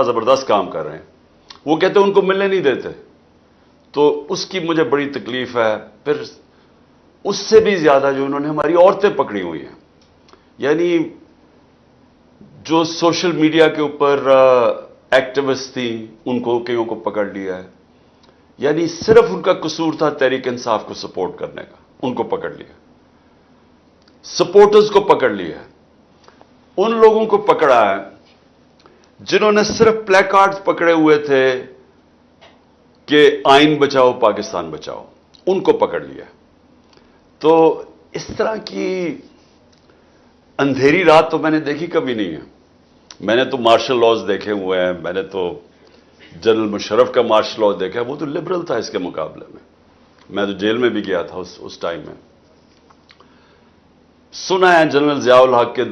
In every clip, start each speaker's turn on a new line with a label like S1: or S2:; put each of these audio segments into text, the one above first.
S1: زبردست کام کر رہے ہیں. وہ کہتے ہیں ان کو ملنے نہیں دیتے, تو اس کی مجھے بڑی تکلیف ہے. پھر اس سے بھی زیادہ جو انہوں نے ہماری عورتیں پکڑی ہوئی ہیں, یعنی جو سوشل میڈیا کے اوپر ایکٹیوسٹ تھیں ان کو کئیوں کو پکڑ لیا ہے. یعنی صرف ان کا قصور تھا تحریک انصاف کو سپورٹ کرنے کا, ان کو پکڑ لیا. سپورٹرز کو پکڑ لیا. ان لوگوں کو پکڑا ہے جنہوں نے صرف پلے کارڈز پکڑے ہوئے تھے کہ آئین بچاؤ پاکستان بچاؤ, ان کو پکڑ لیا. تو اس طرح کی اندھیری رات تو میں نے دیکھی کبھی نہیں ہے. میں نے تو مارشل لاز دیکھے ہوئے ہیں, میں نے تو جنرل مشرف کا مارشل لاء دیکھا, وہ تو لبرل تھا اس کے مقابلے میں. میں تو جیل میں بھی گیا تھا اس ٹائم میں. سنا ہے جنرل ضیاء الحق کے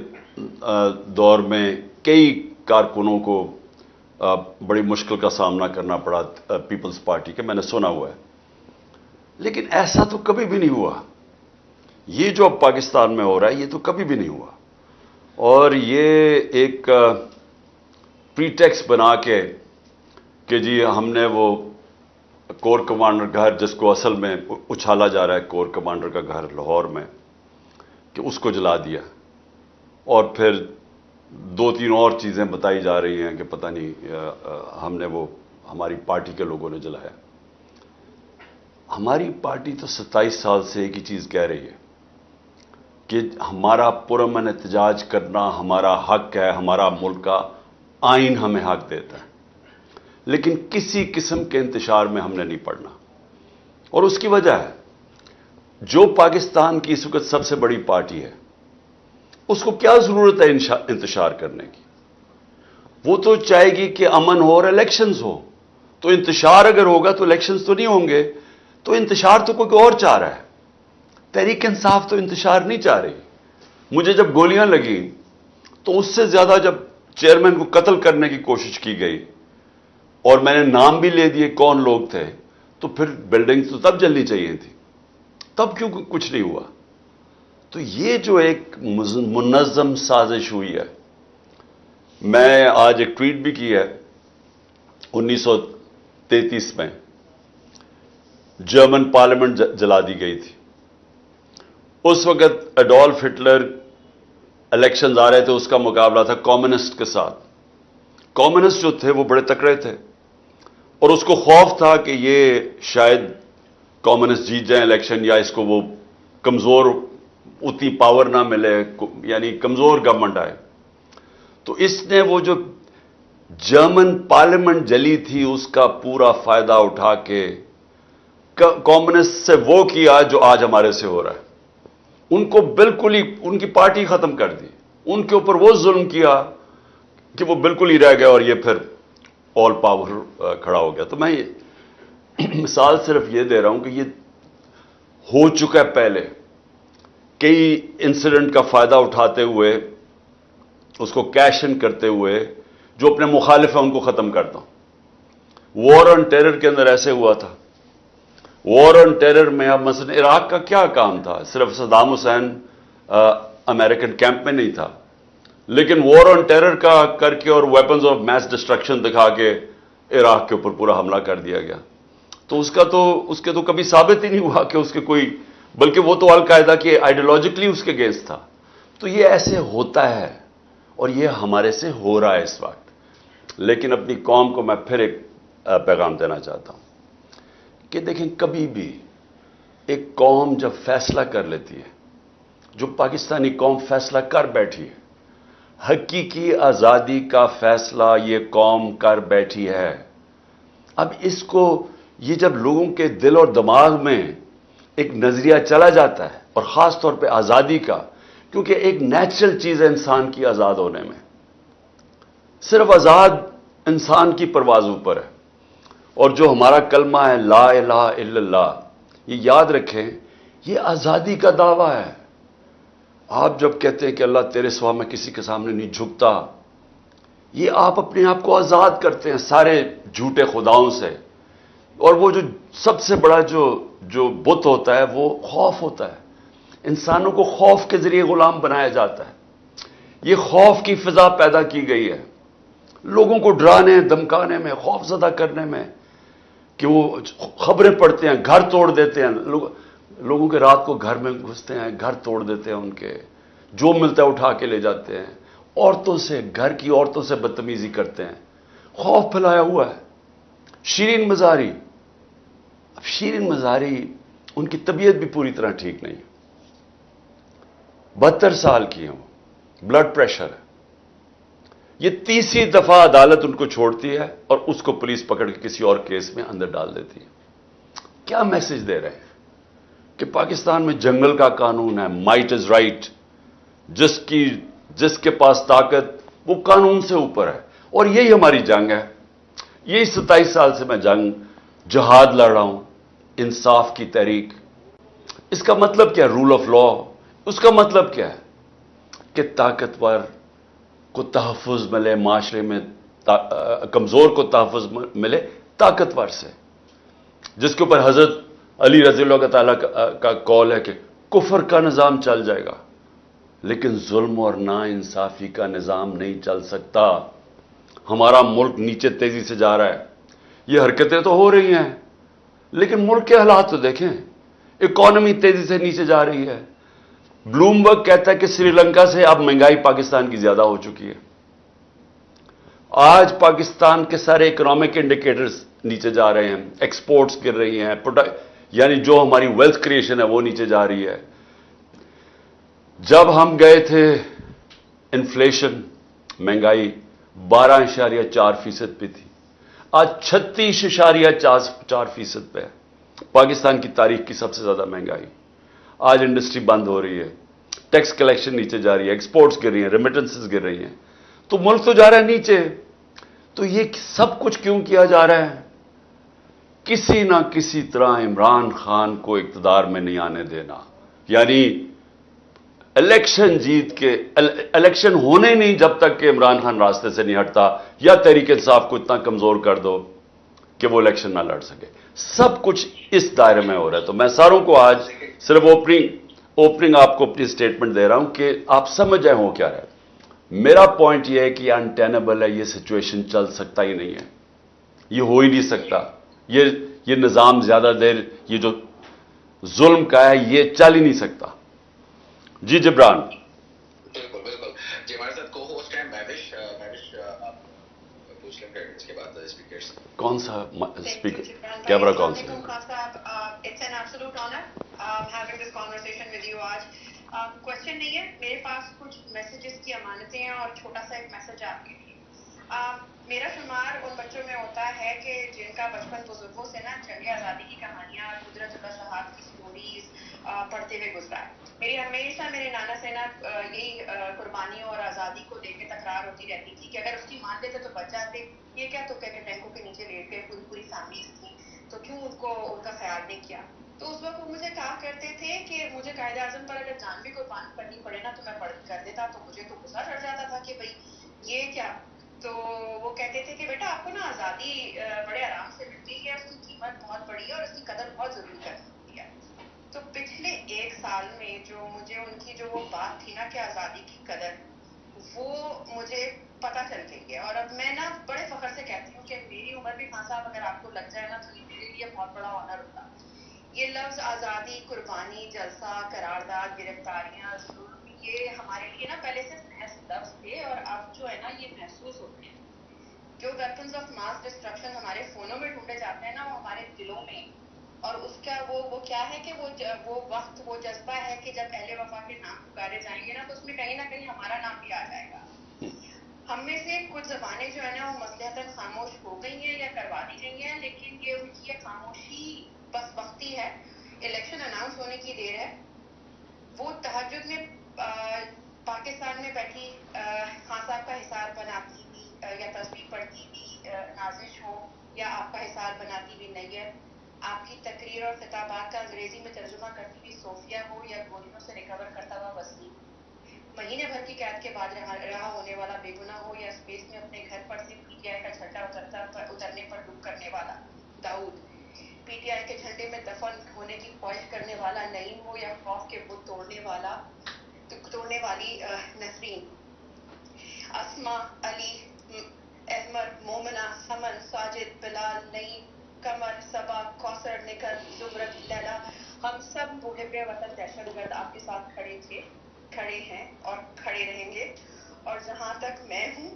S1: دور میں کئی کارکنوں کو بڑی مشکل کا سامنا کرنا پڑا پیپلز پارٹی کے, میں نے سنا ہوا ہے. لیکن ایسا تو کبھی بھی نہیں ہوا. یہ جو اب پاکستان میں ہو رہا ہے یہ تو کبھی بھی نہیں ہوا. اور یہ ایک پریٹیکس بنا کے کہ جی ہم نے وہ کور کمانڈر گھر, جس کو اصل میں اچھالا جا رہا ہے کور کمانڈر کا گھر لاہور میں, کہ اس کو جلا دیا. اور پھر 2-3 اور چیزیں بتائی جا رہی ہیں کہ پتہ نہیں ہم نے وہ ہماری پارٹی کے لوگوں نے جلایا. ہماری پارٹی تو 27 سال سے ایک ہی چیز کہہ رہی ہے کہ ہمارا پرامن احتجاج کرنا ہمارا حق ہے, ہمارا ملک کا آئین ہمیں حق دیتا ہے. لیکن کسی قسم کے انتشار میں ہم نے نہیں پڑنا. اور اس کی وجہ ہے جو پاکستان کی اس وقت سب سے بڑی پارٹی ہے, اس کو کیا ضرورت ہے انتشار کرنے کی؟ وہ تو چاہے گی کہ امن ہو اور الیکشنز ہو. تو انتشار اگر ہوگا تو الیکشنز تو نہیں ہوں گے. تو انتشار تو کوئی اور چاہ رہا ہے. تحریک انصاف تو انتشار نہیں چاہ رہی. مجھے جب گولیاں لگیں تو اس سے زیادہ جب چیئرمین کو قتل کرنے کی کوشش کی گئی اور میں نے نام بھی لے دیے کون لوگ تھے, تو پھر بلڈنگ تو تب جلنی چاہیے تھی. تب کیوں کچھ نہیں ہوا؟ تو یہ جو ایک منظم سازش ہوئی ہے. میں آج ایک ٹویٹ بھی کی ہے. 1933 میں جرمن پارلیمنٹ جلا دی گئی تھی. اس وقت ایڈولف ہٹلر الیکشنز آ رہے تھے, اس کا مقابلہ تھا کمیونسٹ کے ساتھ. کمیونسٹ جو تھے وہ بڑے تکڑے تھے اور اس کو خوف تھا کہ یہ شاید کمیونسٹ جیت جائیں الیکشن, یا اس کو وہ کمزور اتنی پاور نہ ملے, یعنی کمزور گورنمنٹ آئے. تو اس نے وہ جو جرمن پارلیمنٹ جلی تھی اس کا پورا فائدہ اٹھا کے کمیونسٹ سے وہ کیا جو آج ہمارے سے ہو رہا ہے. ان کو بالکل ہی ان کی پارٹی ختم کر دی. ان کے اوپر وہ ظلم کیا کہ وہ بالکل ہی رہ گئے اور یہ پھر آل پاور کھڑا ہو گیا. تو میں مثال صرف یہ دے رہا ہوں کہ یہ ہو چکا ہے پہلے. کئی انسیڈنٹ کا فائدہ اٹھاتے ہوئے, اس کو کیش ان کرتے ہوئے جو اپنے مخالف ہیں ان کو ختم کرتا ہوں. وار آن ٹیرر کے اندر ایسے ہوا تھا. وار آن ٹیرر میں اب مثلا عراق کا کیا کام تھا؟ صرف صدام حسین امریکن کیمپ میں نہیں تھا, لیکن وار آن ٹیرر کا کر کے اور ویپنز آف میس ڈسٹرکشن دکھا کے عراق کے اوپر پورا حملہ کر دیا گیا. تو اس کے تو کبھی ثابت ہی نہیں ہوا کہ اس کے کوئی, بلکہ وہ تو القاعدہ کے آئیڈیالوجیکلی اس کے اگینسٹ تھا. تو یہ ایسے ہوتا ہے اور یہ ہمارے سے ہو رہا ہے اس وقت. لیکن اپنی قوم کو میں پھر ایک پیغام دینا چاہتا ہوں کہ دیکھیں, کبھی بھی ایک قوم جب فیصلہ کر لیتی ہے, جو پاکستانی قوم فیصلہ کر بیٹھی ہے, حقیقی آزادی کا فیصلہ یہ قوم کر بیٹھی ہے. اب اس کو یہ جب لوگوں کے دل اور دماغ میں ایک نظریہ چلا جاتا ہے, اور خاص طور پہ آزادی کا, کیونکہ ایک نیچرل چیز ہے انسان کی آزاد ہونے میں, صرف آزاد انسان کی پرواز اوپر ہے. اور جو ہمارا کلمہ ہے لا الہ الا اللہ, یہ یاد رکھیں, یہ آزادی کا دعویٰ ہے. آپ جب کہتے ہیں کہ اللہ تیرے سوا میں کسی کے سامنے نہیں جھکتا, یہ آپ اپنے آپ کو آزاد کرتے ہیں سارے جھوٹے خداؤں سے. اور وہ جو سب سے بڑا جو بت ہوتا ہے وہ خوف ہوتا ہے. انسانوں کو خوف کے ذریعے غلام بنایا جاتا ہے. یہ خوف کی فضا پیدا کی گئی ہے. لوگوں کو ڈرانے دمکانے میں، خوف زدہ کرنے میں، کہ وہ خبریں پڑھتے ہیں، گھر توڑ دیتے ہیں، لوگوں کے رات کو گھر میں گھستے ہیں، گھر توڑ دیتے ہیں، ان کے جو ملتا ہے اٹھا کے لے جاتے ہیں، عورتوں سے، گھر کی عورتوں سے بدتمیزی کرتے ہیں، خوف پھیلایا ہوا ہے. شیرین مزاری، اب شیرین مزاری ان کی طبیعت بھی پوری طرح ٹھیک نہیں ہے، 72 سال کی ہیں، بلڈ پریشر ہے. یہ تیسری دفعہ عدالت ان کو چھوڑتی ہے اور اس کو پولیس پکڑ کے کسی اور کیس میں اندر ڈال دیتی ہے. کیا میسج دے رہے ہیں کہ پاکستان میں جنگل کا قانون ہے، مائٹ از رائٹ، جس کے پاس طاقت وہ قانون سے اوپر ہے. اور یہی ہماری جنگ ہے. یہی 27 سال سے میں جہاد لڑ رہا ہوں، انصاف کی تحریک. اس کا مطلب کیا ہے؟ Role of law. اس کا مطلب کیا ہے کہ طاقتور کو تحفظ ملے معاشرے میں، کمزور کو تحفظ ملے طاقتور سے. جس کے اوپر حضرت علی رضی اللہ تعالیٰ کا قول ہے کہ کفر کا نظام چل جائے گا لیکن ظلم اور نا انصافی کا نظام نہیں چل سکتا. ہمارا ملک نیچے تیزی سے جا رہا ہے. یہ حرکتیں تو ہو رہی ہیں لیکن ملک کے حالات تو دیکھیں. اکانومی تیزی سے نیچے جا رہی ہے. بلومبرگ کہتا ہے کہ سری لنکا سے اب مہنگائی پاکستان کی زیادہ ہو چکی ہے. آج پاکستان کے سارے اکنامک انڈیکیٹرز نیچے جا رہے ہیں، ایکسپورٹس گر رہی ہیں، یعنی جو ہماری ویلتھ کریشن ہے وہ نیچے جا رہی ہے. جب ہم گئے تھے انفلیشن، مہنگائی 12.4% پہ تھی، آج 36.4% پہ ہے. پاکستان کی تاریخ کی سب سے زیادہ مہنگائی. آج انڈسٹری بند ہو رہی ہے، ٹیکس کلیکشن نیچے جا رہی ہے، ایکسپورٹس گر رہی ہیں، ریمیٹنسز گر رہی ہیں، تو ملک تو جا رہا ہے نیچے. تو یہ سب کچھ کیوں کیا جا رہا ہے؟ کسی نہ کسی طرح عمران خان کو اقتدار میں نہیں آنے دینا. یعنی الیکشن ہونے نہیں جب تک کہ عمران خان راستے سے نہیں ہٹتا، یا تحریک انصاف کو اتنا کمزور کر دو کہ وہ الیکشن نہ لڑ سکے. سب کچھ اس دائرے میں ہو رہا ہے. تو میں ساروں کو آج صرف اوپننگ آپ کو اپنی اسٹیٹمنٹ دے رہا ہوں کہ آپ سمجھ جائیں ہو کیا رہا ہے. میرا پوائنٹ یہ ہے کہ انٹینیبل ہے، یہ سچویشن چل سکتا ہی نہیں ہے، یہ ہو ہی نہیں سکتا. یہ نظام زیادہ دیر، یہ جو ظلم کا ہے یہ چل ہی نہیں سکتا. جی جبران.
S2: بالکل بالکل. جی ہمارے ساتھ کو ہوسٹ ہیں مہوش. آپ پوچھ لیں پھر اس کے بعد اسپیکر سے.
S1: کون سا اسپیکر؟ کیمرہ کون سا؟
S3: It's an absolute honour having this conversation with you. آج کوشچن نہیں ہے میرے پاس، کچھ میسیجز کی امانتیں ہیں اور چھوٹا سا ایک میسج آپ کے لیے. میرا شمار ان بچوں میں ہوتا ہے کہ جن کا بچپن بزرگوں سے نا جنگ آزادی کی کہانیاں، قدرت اللہ شہاد کی سٹوریز پڑھتے ہوئے گزرا ہے. میری ہمیشہ میرے نانا سے نا یہی قربانیوں اور آزادی کو دیکھ کے تکرار ہوتی رہتی تھی کہ اگر اس کی مان لیتے تو بچ جاتے. یہ کیا تو کہ ٹینکوں کے نیچے لیٹ گئے، پوری فیملیز تھی تو کیوں ان کا خیال نہیں کیا. تو اس وقت وہ مجھے کہا کرتے تھے کہ مجھے قائد اعظم پر اگر جان بھی قربان کرنی پڑے نا تو میں کر دیتا. تو مجھے تو غصہ چڑھ جاتا تھا کہ بھائی یہ کیا. تو وہ کہتے تھے کہ بیٹا آپ کو نا آزادی بڑے آرام سے ملتی ہے، اس کی قیمت بہت بڑی ہے اور اس کی قدر بہت ضروری کر سکتی ہے. تو پچھلے 1 سال میں جو مجھے ان کی جو وہ بات تھی نا کہ آزادی کی قدر، وہ مجھے پتہ چل گئی ہے. اور اب میں نا بڑے فخر سے کہتی ہوں کہ میری عمر بھی خان صاحب اگر آپ کو لگ جائے نا تو یہ میرے لیے بہت بڑا آنر ہوتا. یہ لفظ آزادی، قربانی، جلسہ، قرارداد، گرفتاریاں، ظلم، یہ ہمارے لیے نا پہلے سے محض لفظ تھے اور اب جو ہے نا یہ محسوس ہوتے ہیں. جو ویپنز آف ماس ڈسٹرکشن ہمارے فونوں میں ڈھونڈے جاتے ہیں نا وہ ہمارے دلوں میں. اور اس کا وہ کیا ہے کہ وہ وقت، وہ جذبہ ہے کہ جب اہل وفا کے نام پکارے جائیں گے نا تو اس میں کہیں نہ کہیں ہمارا نام بھی آ جائے گا. ہم میں سے کچھ زبانیں جو ہے نا وہ مصلحتاً خاموش ہو گئی ہیں یا کروا دی گئی ہیں، لیکن یہ ان کی خاموشی بس وقتی ہے. الیکشن اناؤنس ہونے کی دیر ہے. وہ تہجد میں پاکستان میں بیٹھی خان صاحب کا حصار بناتی ہوئی یا تصویر پڑھتی ہوئی نازش ہو، یا آپ کا حصار بناتی ہوئی نیت، آپ کی تقریر اور خطابات کا انگریزی میں ترجمہ کرتی ہوئی صوفیہ ہو، یا گولیوں سے ریکور کرتا ہوا وسیم، مہینے بھر کی قید کے بعد رہا ہونے والا بے گناہ ہو، یا اسپیس میں اپنے گھر پر سے پی ٹی آئی کا جھنڈا اترنے پر دکھ کرنے والا داؤد، پی ٹی آئی کے جھنڈے میں دفن ہونے کی خواہش کرنے والا نعیم ہو، یا خوف کے بت توڑنے والی نسرین، اسما، علی، احمد، مومنہ، سمن، ساجد، بلال، نعیم، قمر، صبا، کوثر، نکھل، زمرد، لیلا، ہم سب محب وطن دہشت گرد آپ کے ساتھ کھڑے تھے، کھڑے ہیں اور کھڑے رہیں گے. اور جہاں تک میں ہوں،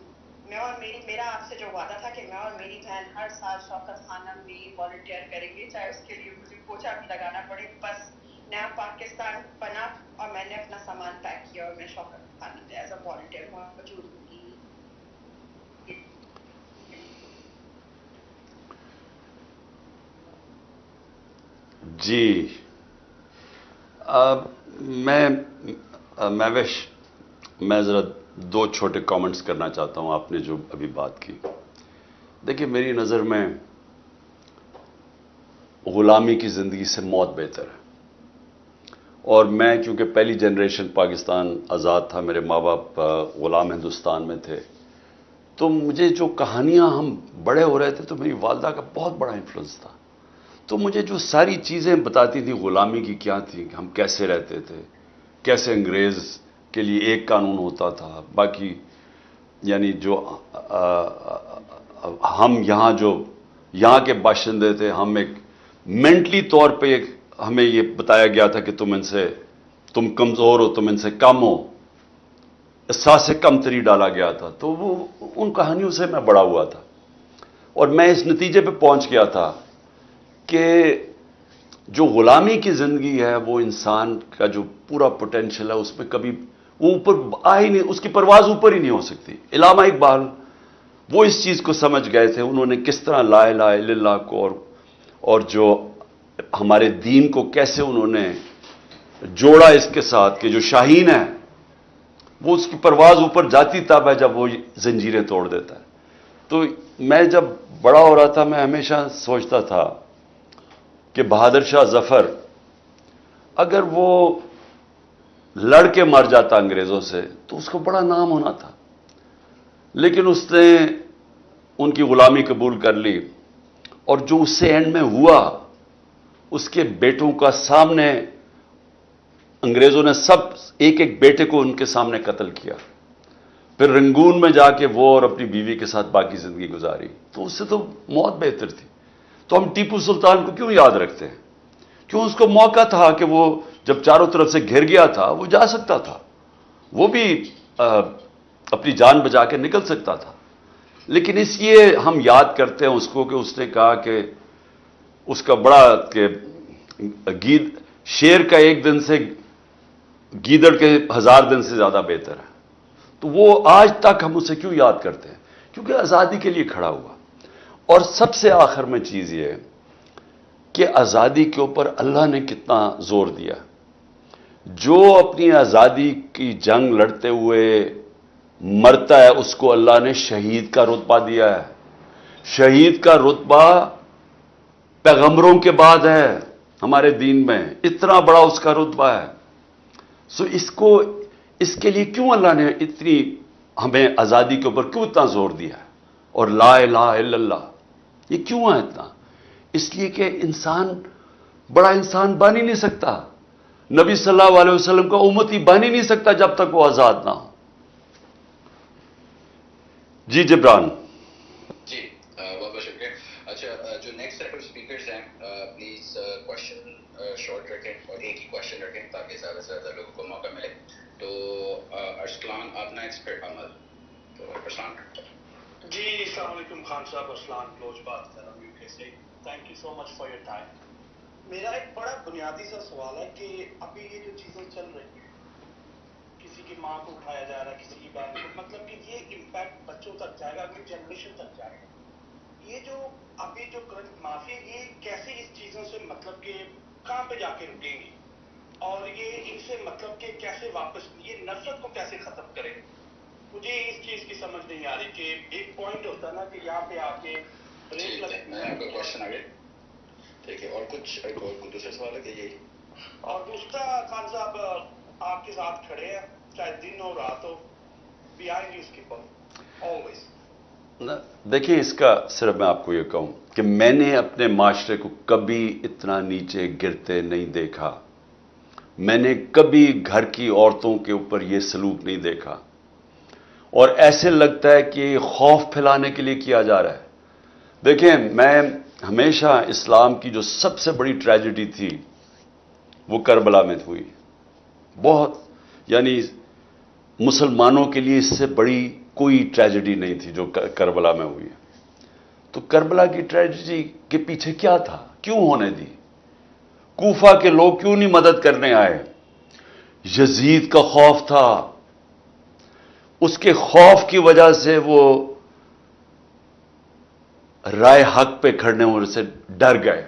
S3: میں اور میرا آپ سے جو وعدہ تھا کہ میں اور میری بہن ہر سال شوکت خانم میں والنٹیئر کریں گے، چاہے اس کے لیے مجھے پوچھا بھی لگانا پڑے. بس نیا پاکستان بنا اور میں نے اپنا سامان پیک کیا اور میں شوکت خانم میں ایز اے والنٹیئر موجود ہوں گی.
S1: جی محوش، میں ذرا دو چھوٹے کامنٹس کرنا چاہتا ہوں. آپ نے جو ابھی بات کی، دیکھیے میری نظر میں غلامی کی زندگی سے موت بہتر ہے. اور میں چونکہ پہلی جنریشن پاکستان آزاد تھا، میرے ماں باپ غلام ہندوستان میں تھے، تو مجھے جو کہانیاں ہم بڑے ہو رہے تھے تو میری والدہ کا بہت بڑا انفلوئنس تھا. تو مجھے جو ساری چیزیں بتاتی تھی غلامی کی کیا تھی، ہم کیسے رہتے تھے، کیسے انگریز کے لیے ایک قانون ہوتا تھا، باقی یعنی جو ہم یہاں کے باشندے تھے، ہم ایک مینٹلی طور پہ ہمیں یہ بتایا گیا تھا کہ تم کمزور ہو، تم ان سے کم ہو، احساس سے کم تری ڈالا گیا تھا. تو وہ ان کہانیوں سے میں بڑا ہوا تھا اور میں اس نتیجے پہ پہنچ گیا تھا کہ جو غلامی کی زندگی ہے وہ انسان کا جو پورا پوٹینشیل ہے اس میں کبھی وہ اوپر آ ہی نہیں، اس کی پرواز اوپر ہی نہیں ہو سکتی. علامہ اقبال وہ اس چیز کو سمجھ گئے تھے. انہوں نے کس طرح لا الہ الا اللہ کو اور جو ہمارے دین کو کیسے انہوں نے جوڑا اس کے ساتھ کہ جو شاہین ہے وہ اس کی پرواز اوپر جاتی تب ہے جب وہ زنجیریں توڑ دیتا ہے. تو میں جب بڑا ہو رہا تھا میں ہمیشہ سوچتا تھا کہ بہادر شاہ ظفر اگر وہ لڑ کے مر جاتا انگریزوں سے تو اس کو بڑا نام ہونا تھا، لیکن اس نے ان کی غلامی قبول کر لی اور جو اس سے اینڈ میں ہوا، اس کے بیٹوں کا سامنے انگریزوں نے سب ایک ایک بیٹے کو ان کے سامنے قتل کیا. پھر رنگون میں جا کے وہ اور اپنی بیوی کے ساتھ باقی زندگی گزاری. تو اس سے تو موت بہتر تھی. تو ہم ٹیپو سلطان کو کیوں یاد رکھتے ہیں؟ کیوں اس کو موقع تھا کہ وہ جب چاروں طرف سے گھر گیا تھا وہ جا سکتا تھا، وہ بھی اپنی جان بچا کے نکل سکتا تھا. لیکن اس لیے ہم یاد کرتے ہیں اس کو کہ اس نے کہا کہ اس کا بڑا کہ شیر کا ایک دن سے گیدڑ کے 1000 دن سے زیادہ بہتر ہے. تو وہ آج تک ہم اسے کیوں یاد کرتے ہیں؟ کیونکہ آزادی کے لیے کھڑا ہوا. اور سب سے آخر میں چیز یہ ہے کہ آزادی کے اوپر اللہ نے کتنا زور دیا. جو اپنی آزادی کی جنگ لڑتے ہوئے مرتا ہے اس کو اللہ نے شہید کا رتبہ دیا ہے. شہید کا رتبہ پیغمبروں کے بعد ہے ہمارے دین میں، اتنا بڑا اس کا رتبہ ہے. سو اس کے لیے کیوں اللہ نے اتنی ہمیں آزادی کے اوپر کیوں اتنا زور دیا ہے؟ اور لا الہ الا اللہ یہ کیوں ہے اتنا؟ اس لیے کہ انسان بڑا انسان بن ہی نہیں سکتا، نبی صلی اللہ علیہ وسلم کا امتی بن ہی نہیں سکتا جب تک وہ آزاد نہ ہو. جی جبران.
S2: جی بہت بہت شکریہ. اچھا جو نیکسٹ سیٹ آف اسپیکرز ہیں پلیز کوشچن شارٹ رکھیں اور ایک ہی کوشچن رکھیں تاکہ زیادہ سے زیادہ لوگوں کو موقع ملے. تو ارسلان آپ نیکسٹ پھر عمل. تو ارسلان.
S4: جی السلام علیکم خان صاحب، ارسلان بلوچ بات کر رہا ہوں UK سے. Thank you so much for your time. میرا ایک بڑا بنیادی سا سوال ہے کہ ابھی یہ جو چیزیں چل رہی ہیں، کسی کی ماں کو اٹھایا جا رہا ہے، کسی کی بہن کو، مطلب کہ یہ امپیکٹ بچوں تک جائے گا، اگلی جنریشن تک جائے گا. یہ جو ابھی جو کرنٹ مافیا یہ کیسے اس چیزوں سے مطلب کہ کہاں پہ جا کے رکیں گی اور یہ ان سے مطلب کہ کیسے واپس یہ نفرت کو کیسے ختم کریں؟ مجھے اس چیز کی سمجھ نہیں آ رہی کہ ایک پوائنٹ ہوتا ہے نا کہ یہاں پہ آ کے بریک لگے.
S2: میں آپ کا کوشچن آگے ٹھیک ہے. اور کچھ دوسرے سوال ہے کہ یہی؟
S4: اور دوسرا خان صاحب آپ کے ساتھ کھڑے ہیں چاہے دن ہو رات ہو، بیہائنڈ یو اسکیپر آلویز.
S1: دیکھیں اس کا صرف میں آپ کو یہ کہوں کہ میں نے اپنے معاشرے کو کبھی اتنا نیچے گرتے نہیں دیکھا. میں نے کبھی گھر کی عورتوں کے اوپر یہ سلوک نہیں دیکھا. اور ایسے لگتا ہے کہ خوف پھیلانے کے لیے کیا جا رہا ہے. دیکھیں، میں ہمیشہ اسلام کی جو سب سے بڑی ٹریجڈی تھی وہ کربلا میں ہوئی. بہت، یعنی مسلمانوں کے لیے اس سے بڑی کوئی ٹریجڈی نہیں تھی جو کربلا میں ہوئی. تو کربلا کی ٹریجڈی کے پیچھے کیا تھا؟ کیوں ہونے دی؟ کوفہ کے لوگ کیوں نہیں مدد کرنے آئے؟ یزید کا خوف تھا. اس کے خوف کی وجہ سے وہ رائے حق پہ کھڑنے ہونے سے ڈر گئے.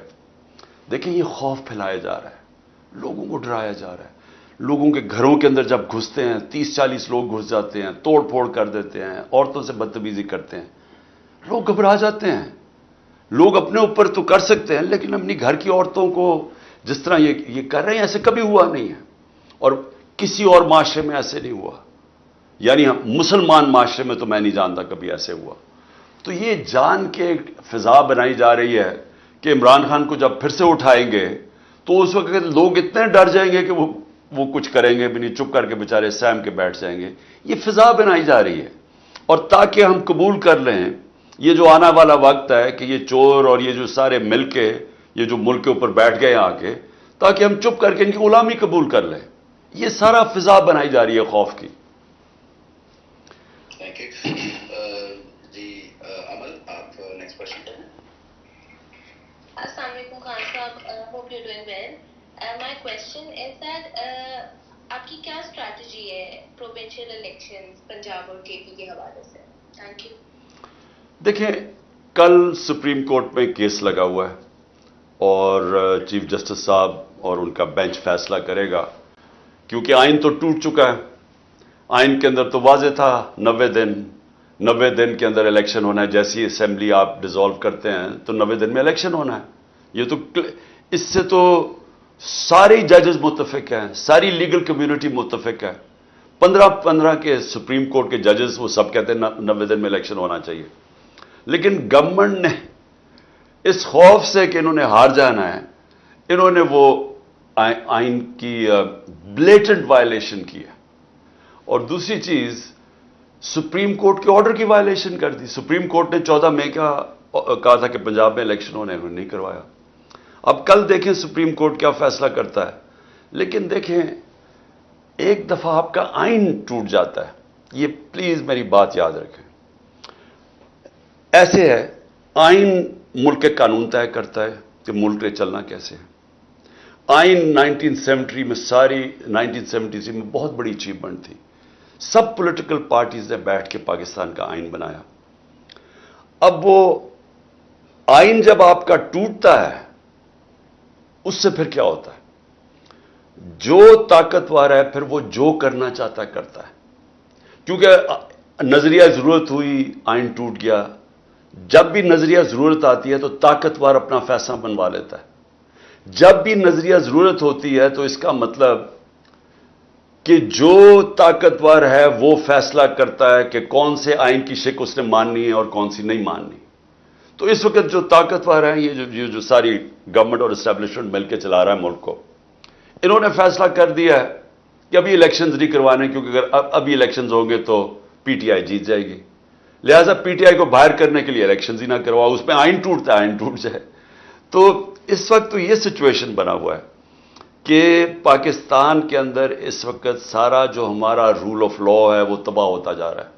S1: دیکھیں، یہ خوف پھیلایا جا رہا ہے، لوگوں کو ڈرایا جا رہا ہے. لوگوں کے گھروں کے اندر جب گھستے ہیں 30-40 لوگ گھس جاتے ہیں، توڑ پھوڑ کر دیتے ہیں، عورتوں سے بدتمیزی کرتے ہیں، لوگ گھبرا جاتے ہیں. لوگ اپنے اوپر تو کر سکتے ہیں لیکن اپنی گھر کی عورتوں کو جس طرح یہ کر رہے ہیں، ایسے کبھی ہوا نہیں ہے اور کسی اور معاشرے میں ایسے نہیں ہوا. یعنی مسلمان معاشرے میں تو میں نہیں جانتا کبھی ایسے ہوا. تو یہ جان کے فضا بنائی جا رہی ہے کہ عمران خان کو جب پھر سے اٹھائیں گے تو اس وقت لوگ اتنے ڈر جائیں گے کہ وہ کچھ کریں گے بھی نہیں، چپ کر کے بیچارے سہم کے بیٹھ جائیں گے. یہ فضا بنائی جا رہی ہے. اور تاکہ ہم قبول کر لیں یہ جو آنا والا وقت ہے کہ یہ چور اور یہ جو سارے مل کے یہ جو ملک کے اوپر بیٹھ گئے آ کے، تاکہ ہم چپ کر کے ان کی غلامی قبول کر لیں. یہ سارا فضا بنائی جا رہی ہے خوف کی.
S2: Thank you. جی امل، آپ نیکسٹ کوشچن کریں.
S5: السلام علیکم خان صاحب، hope you doing well. My question is that آپ کی کیا اسٹریٹجی ہے پروونشل الیکشنز پنجاب اور کے پی کے حوالے سے؟ Thank you.
S1: دیکھیں، کل سپریم کورٹ میں کیس لگا ہوا ہے اور چیف جسٹس صاحب اور ان کا بینچ فیصلہ کرے گا، کیونکہ آئین تو ٹوٹ چکا ہے. آئین کے اندر تو واضح تھا 90 دن کے اندر الیکشن ہونا ہے. جیسی اسمبلی آپ ڈیزالو کرتے ہیں تو 90 دن میں الیکشن ہونا ہے. یہ تو اس سے تو سارے ججز متفق ہیں، ساری لیگل کمیونٹی متفق ہے. 15 کے سپریم کورٹ کے ججز وہ سب کہتے ہیں 90 دن میں الیکشن ہونا چاہیے. لیکن گورنمنٹ نے اس خوف سے کہ انہوں نے ہار جانا ہے، انہوں نے وہ آئین کی بلیٹنٹ وائلیشن کی ہے. اور دوسری چیز، سپریم کورٹ کے آرڈر کی وائلیشن کر دی. سپریم کورٹ نے 14 مئی کا کہا تھا کہ پنجاب میں الیکشن ہونے، انہوں نے نہیں کروایا. اب کل دیکھیں سپریم کورٹ کیا فیصلہ کرتا ہے. لیکن دیکھیں، ایک دفعہ آپ کا آئین ٹوٹ جاتا ہے، یہ پلیز میری بات یاد رکھیں. ایسے ہے، آئین ملک کے قانون طے کرتا ہے کہ ملک نے چلنا کیسے ہے. آئین 1970 میں 1970 میں بہت بڑی اچیومنٹ تھی. سب پولیٹیکل پارٹیز نے بیٹھ کے پاکستان کا آئین بنایا. اب وہ آئین جب آپ کا ٹوٹتا ہے اس سے پھر کیا ہوتا ہے؟ جو طاقتور ہے پھر وہ جو کرنا چاہتا ہے کرتا ہے. کیونکہ نظریہ ضرورت ہوئی، آئین ٹوٹ گیا. جب بھی نظریہ ضرورت آتی ہے تو طاقتور اپنا فیصلہ بنوا لیتا ہے. جب بھی نظریہ ضرورت ہوتی ہے تو اس کا مطلب کہ جو طاقتور ہے وہ فیصلہ کرتا ہے کہ کون سے آئین کی شک اس نے ماننی ہے اور کون سی نہیں ماننی. تو اس وقت جو طاقتور ہیں، یہ جو ساری گورنمنٹ اور اسٹیبلشمنٹ مل کے چلا رہا ہے ملک کو، انہوں نے فیصلہ کر دیا ہے کہ ابھی الیکشنز نہیں کروانے، کیونکہ اگر ابھی الیکشنز ہوں گے تو پی ٹی آئی جیت جائے گی. لہٰذا پی ٹی آئی کو باہر کرنے کے لیے الیکشنز ہی نہ کرواؤ. اس میں آئین ٹوٹتا ہے، آئین ٹوٹ جائے. تو اس وقت تو یہ سچویشن بنا ہوا ہے کہ پاکستان کے اندر اس وقت سارا جو ہمارا رول آف لا ہے وہ تباہ ہوتا جا رہا ہے.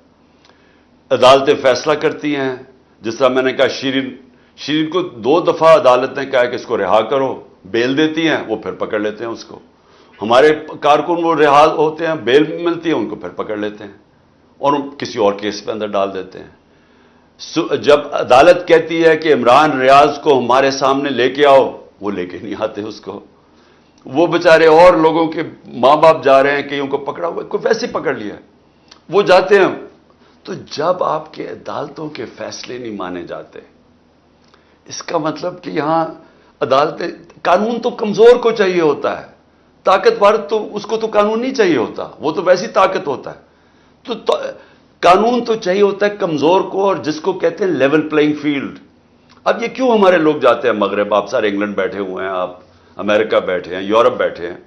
S1: عدالتیں فیصلہ کرتی ہیں، جس طرح میں نے کہا شیرین کو 2 دفعہ عدالت نے کہا کہ اس کو رہا کرو، بیل دیتی ہیں، وہ پھر پکڑ لیتے ہیں اس کو. ہمارے کارکن وہ رہا ہوتے ہیں، بیل ملتی ہے، ان کو پھر پکڑ لیتے ہیں اور کسی اور کیس پہ اندر ڈال دیتے ہیں. جب عدالت کہتی ہے کہ عمران ریاض کو ہمارے سامنے لے کے آؤ، وہ لے کے نہیں آتے اس کو. وہ بیچارے اور لوگوں کے ماں باپ جا رہے ہیں کہ ان کو پکڑا ہوا، کوئی ویسے پکڑ لیا، وہ جاتے ہیں. تو جب آپ کے عدالتوں کے فیصلے نہیں مانے جاتے، اس کا مطلب کہ یہاں عدالتیں، قانون تو کمزور کو چاہیے ہوتا ہے، طاقتور تو اس کو تو قانون نہیں چاہیے ہوتا، وہ تو ویسی طاقت ہوتا ہے. تو قانون تو چاہیے ہوتا ہے کمزور کو، اور جس کو کہتے ہیں لیول پلئنگ فیلڈ. اب یہ کیوں ہمارے لوگ جاتے ہیں مغرب؟ آپ سارے انگلینڈ بیٹھے ہوئے ہیں، آپ امریکہ بیٹھے ہیں، یورپ بیٹھے ہیں،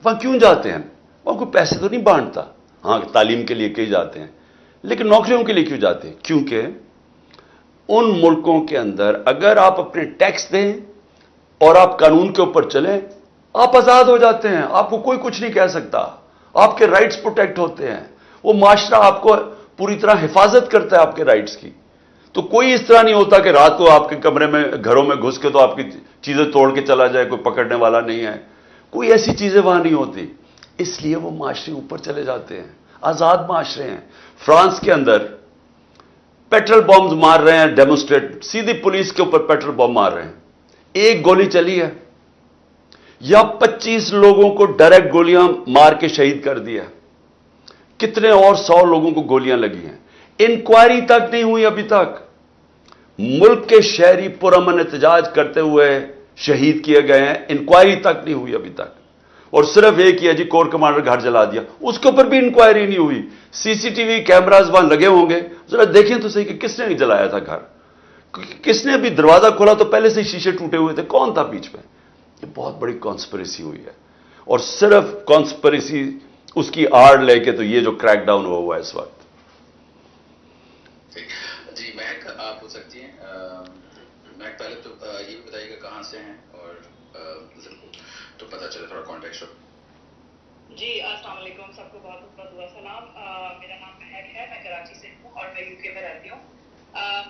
S1: وہاں کیوں جاتے ہیں؟ وہاں کوئی پیسے تو نہیں بانٹتا. ہاں تعلیم کے لیے کہیں جاتے ہیں، لیکن نوکریوں کے لیے کیوں جاتے ہیں؟ کیونکہ ان ملکوں کے اندر اگر آپ اپنے ٹیکس دیں اور آپ قانون کے اوپر چلیں، آپ آزاد ہو جاتے ہیں، آپ کو کوئی کچھ نہیں کہہ سکتا، آپ کے رائٹس پروٹیکٹ ہوتے ہیں، وہ معاشرہ آپ کو پوری طرح حفاظت کرتا ہے آپ کے رائٹس کی. تو کوئی اس طرح نہیں ہوتا کہ رات کو آپ کے کمرے میں گھروں میں گھس کے تو آپ کی چیزیں توڑ کے چلا جائے، کوئی پکڑنے والا نہیں ہے، کوئی ایسی چیزیں وہاں نہیں ہوتی. اس لیے وہ معاشرے اوپر چلے جاتے ہیں، آزاد معاشرے ہیں. فرانس کے اندر پیٹرول بمز مار رہے ہیں ڈیمونسٹریٹ، سیدھی پولیس کے اوپر پیٹرول بم مار رہے ہیں، ایک گولی چلی ہے، یا 25 لوگوں کو ڈائریکٹ گولیاں مار کے شہید کر دیا، کتنے اور 100 لوگوں کو گولیاں لگی ہیں. انکوائری تک نہیں ہوئی ابھی تک. ملک کے شہری پرامن احتجاج کرتے ہوئے شہید کیے گئے ہیں، انکوائری تک نہیں ہوئی ابھی تک. اور صرف ایک ہی جی کور کمانڈر گھر جلا دیا، اس کے اوپر بھی انکوائری نہیں ہوئی. سی سی ٹی وی کیمراز وہاں لگے ہوں گے، ذرا دیکھیں تو صحیح کہ کس نے جلایا تھا گھر، کس نے ابھی دروازہ کھولا تو پہلے سے ہی شیشے ٹوٹے ہوئے تھے، کون تھا بیچ میں. یہ بہت بڑی کانسپریسی ہوئی ہے، اور صرف کانسپریسی اس کی آڑ لے کے تو یہ جو کریک ڈاؤن ہوا ہے اس وقت.
S2: جی مہک آپ پوچھ سکتی ہیں. مہک پہلے تو یہ بھی بتائیے گا کہاں سے ہیں اور تو پتہ چلے تھوڑا کانٹیکسٹ.
S3: جی السلام علیکم، سب کو بہت بہت دعا سلام. میرا نام مہک ہے، میں کراچی سے ہوں اور میں UK میں رہتی ہوں.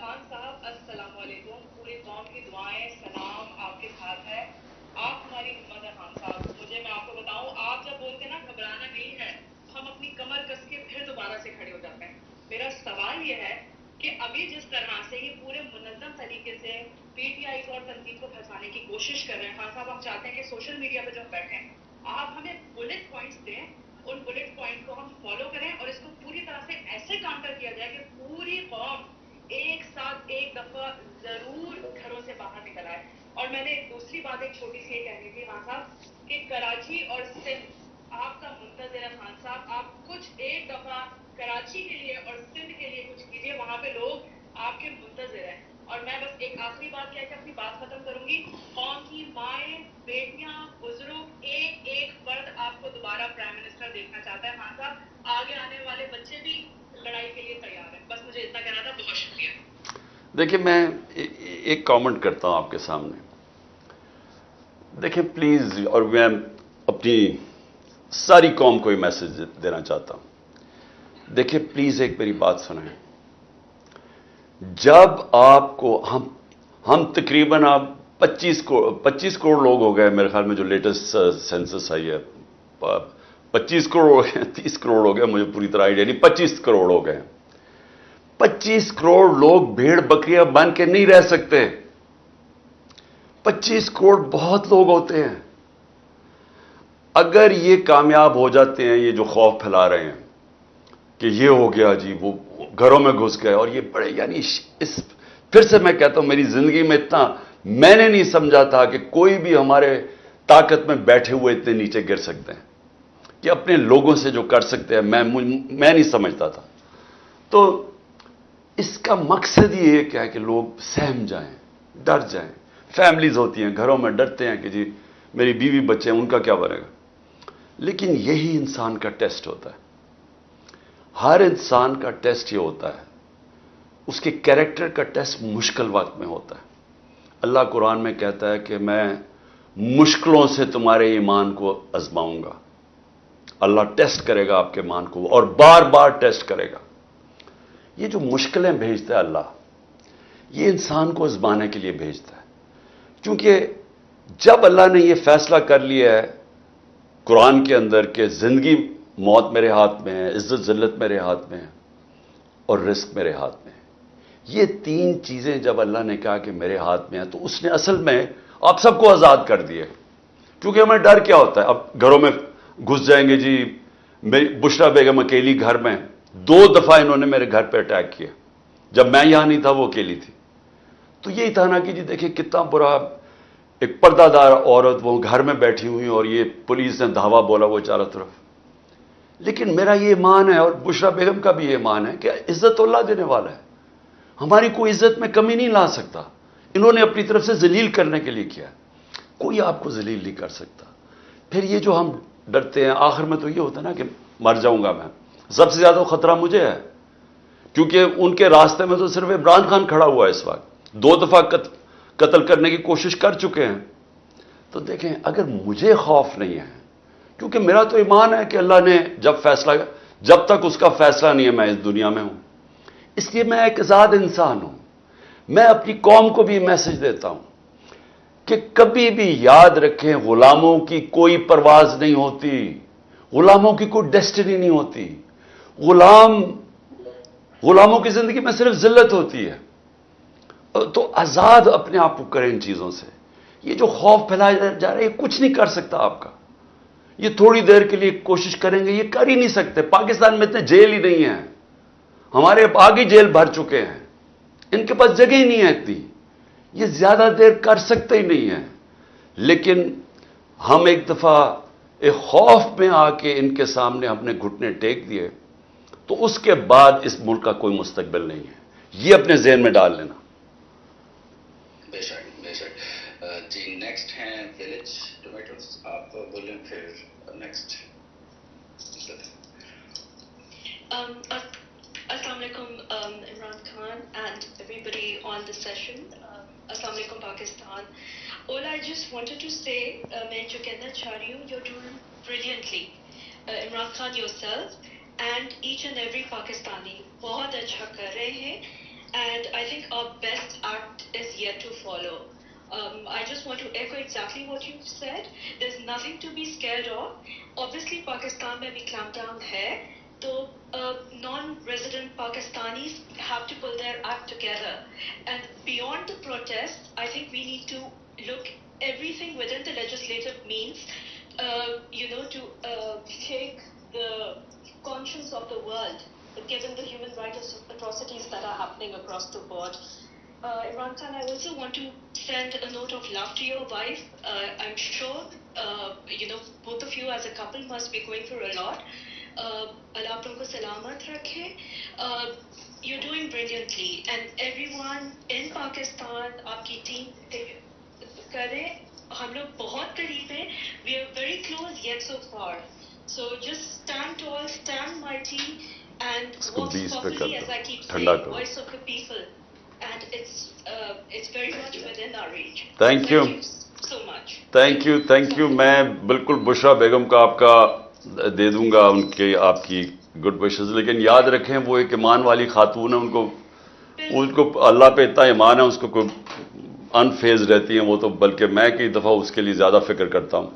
S3: خان صاحب السلام علیکم، پوری قوم کی دعائیں سلام آپ کے ساتھ ہے. آپ ہماری ہمت ہے خان صاحب. میں آپ کو بتاؤں، آپ جب بولتے ہیں نا گھبرانا نہیں ہے، ہم اپنی کمر کس کے پھر دوبارہ سے کھڑے ہو جاتے ہیں. میرا سوال یہ ہے کہ ابھی جس طرح سے یہ پورے منظم طریقے سے PTIs اور تنقید کو پھنسانے کی کوشش کر رہے ہیں، خان صاحب ہم چاہتے ہیں کہ سوشل میڈیا پہ جب بیٹھیں آپ ہمیں بلٹ پوائنٹس دیں، ان بلٹ پوائنٹ کو ہم فالو کریں اور اس کو پوری طرح سے ایسے کاؤنٹر کیا جائے کہ پوری قوم ایک ساتھ ایک دفعہ ضرور گھروں سے باہر نکل آئے. اور میں نے دوسری بات ایک چھوٹی سی یہ کہنی تھی خان صاحب کہ کراچی اور سندھ آپ کا منتظر ہے. خان صاحب آپ کچھ ایک دفعہ کراچی کے لیے اور سندھ کے لیے کچھ کیجیے، وہاں پہ لوگ آپ کے منتظر ہیں. اور میں بس ایک آخری بات کہہ کے اپنی بات ختم کروں گی. قوم کی مائیں، بیٹیاں، بزرگ، ایک ایک فرد آپ کو دوبارہ پرائم منسٹر دیکھنا چاہتا ہے. خان صاحب آگے آنے والے بچے بھی لڑائی کے لیے تیار ہیں. بس مجھے اتنا کہنا تھا. بہت شکریہ.
S1: دیکھیں میں ایک کامنٹ کرتا ہوں آپ کے سامنے. دیکھیں پلیز، اور میں اپنی ساری قوم کو یہ میسج دینا چاہتا ہوں. دیکھیں پلیز ایک میری بات سنیں. جب آپ کو ہم تقریباً آپ 25 کروڑ لوگ ہو گئے میرے خیال میں، جو لیٹسٹ سینسس آئی ہے 25 کروڑ ہو گئے، 30 کروڑ ہو گئے، مجھے پوری طرح آئیڈیا نہیں، 25 کروڑ ہو گئے. 25 کروڑ لوگ بھیڑ بکریاں بن کے نہیں رہ سکتے. 25 کروڑ بہت لوگ ہوتے ہیں. اگر یہ کامیاب ہو جاتے ہیں، یہ جو خوف پھیلا رہے ہیں کہ یہ ہو گیا جی، وہ گھروں میں گھس گئے، اور یہ بڑے یعنی پھر سے میں کہتا ہوں میری زندگی میں اتنا میں نے نہیں سمجھا تھا کہ کوئی بھی ہمارے طاقت میں بیٹھے ہوئے اتنے نیچے گر سکتے ہیں کہ اپنے لوگوں سے جو کر سکتے ہیں. میں نہیں سمجھتا تھا. تو اس کا مقصد یہ ہے کیا کہ لوگ سہم جائیں، ڈر جائیں. فیملیز ہوتی ہیں گھروں میں ڈرتے ہیں کہ جی میری بیوی بچے ہیں، ان کا کیا بنے گا. لیکن یہی انسان کا ٹیسٹ ہوتا ہے. ہر انسان کا ٹیسٹ یہ ہوتا ہے، اس کے کیریکٹر کا ٹیسٹ مشکل وقت میں ہوتا ہے. اللہ قرآن میں کہتا ہے کہ میں مشکلوں سے تمہارے ایمان کو آزماؤں گا. اللہ ٹیسٹ کرے گا آپ کے ایمان کو، اور بار بار ٹیسٹ کرے گا. یہ جو مشکلیں بھیجتا ہے اللہ، یہ انسان کو آزمانے کے لیے بھیجتا ہے. کیونکہ جب اللہ نے یہ فیصلہ کر لیا ہے قرآن کے اندر کہ زندگی موت میرے ہاتھ میں ہے، عزت ذلت میرے ہاتھ میں ہے، اور رزق میرے ہاتھ میں ہے، یہ 3 چیزیں جب اللہ نے کہا کہ میرے ہاتھ میں ہے، تو اس نے اصل میں آپ سب کو آزاد کر دیے. کیونکہ ہمیں ڈر کیا ہوتا ہے، اب گھروں میں گھس جائیں گے جی. میری بشرا بیگم اکیلی گھر میں، 2 دفعہ انہوں نے میرے گھر پہ اٹیک کیا. جب میں یہاں نہیں تھا وہ اکیلی تھی. تو یہی تھا نا کہ جی دیکھیں کتنا برا، ایک پردہ دار عورت وہ گھر میں بیٹھی ہوئی، اور یہ پولیس نے دھاوا بولا وہ چاروں طرف. لیکن میرا یہ ایمان ہے، اور بشرا بیگم کا بھی یہ ایمان ہے کہ عزت اللہ دینے والا ہے. ہماری کوئی عزت میں کمی نہیں لا سکتا. انہوں نے اپنی طرف سے ذلیل کرنے کے لیے کیا، کوئی آپ کو ذلیل نہیں کر سکتا. پھر یہ جو ہم ڈرتے ہیں آخر میں تو یہ ہوتا ہے نا کہ مر جاؤں گا میں، سب سے زیادہ خطرہ مجھے ہے. کیونکہ ان کے راستے میں تو صرف عمران خان کھڑا ہوا ہے اس وقت, 2 دفعہ قتل کرنے کی کوشش کر چکے ہیں. تو دیکھیں, اگر مجھے خوف نہیں ہے, کیونکہ میرا تو ایمان ہے کہ اللہ نے جب تک اس کا فیصلہ نہیں ہے میں اس دنیا میں ہوں, اس لیے میں ایک آزاد انسان ہوں. میں اپنی قوم کو بھی میسج دیتا ہوں کہ کبھی بھی یاد رکھیں, غلاموں کی کوئی پرواز نہیں ہوتی, غلاموں کی کوئی ڈیسٹنی نہیں ہوتی. غلاموں کی زندگی میں صرف ذلت ہوتی ہے. تو آزاد اپنے آپ کو کریں ان چیزوں سے. یہ جو خوف پھیلایا جا رہا ہے یہ کچھ نہیں کر سکتا آپ کا. یہ تھوڑی دیر کے لیے کوشش کریں گے, یہ کر ہی نہیں سکتے. پاکستان میں اتنے جیل ہی نہیں ہیں, ہمارے آگے جیل بھر چکے ہیں, ان کے پاس جگہ ہی نہیں ہے اتنی. یہ زیادہ دیر کر سکتے ہی نہیں ہیں. لیکن ہم ایک دفعہ ایک خوف میں آ کے ان کے سامنے اپنے گھٹنے ٹیک دیے تو اس کے بعد اس ملک کا کوئی مستقبل نہیں ہے. یہ اپنے ذہن میں ڈال لینا.
S2: بے شک بے شک. جی نیکسٹ ہیں ولیج ٹومیٹوز, آپ بولیں پھر next.
S6: Assalamu alaikum, Imran Khan and everybody on the session. Assalamu alaikum, Pakistan. All I just wanted to say, main jo kehna cha rahi hu, you're doing brilliantly. Imran Khan yourself and each and every Pakistani bahut acha kar rahe hain, and I think our best act is yet to follow. I just want to echo exactly what you've said. There's nothing to be scared of. Obviously, Pakistan mein bhi clampdown hai. So non-resident Pakistanis have to pull their act together, and beyond the protests, I think we need to look everything within the legislative means, to shake the conscience of the world, given the human rights atrocities that are happening across the board. Imran Khan, I also want to send a note of love to your wife. I'm sure, both of you as a couple must be going through a lot. Allah آپ لوگوں کو سلامت رکھے. You're doing brilliantly and everyone in Pakistan آپ کی team کریں. ہم لوگ بہت قریب ہیں. We are very close yet so far. So just stand tall, stand mighty and walk softly, as I keep saying, voice of the people. And it's very much within our reach.
S1: Thank you
S6: so much.
S1: Thank you. میں بالکل بشرا بیگم کا آپ کا دے دوں گا ان کے آپ کی good wishes, لیکن یاد رکھیں وہ ایک ایمان والی خاتون ہے, ان کو اللہ پہ اتنا ایمان ہے, اس کو کوئی انفیز رہتی ہیں وہ تو, بلکہ میں کئی دفعہ اس کے لیے زیادہ فکر کرتا ہوں.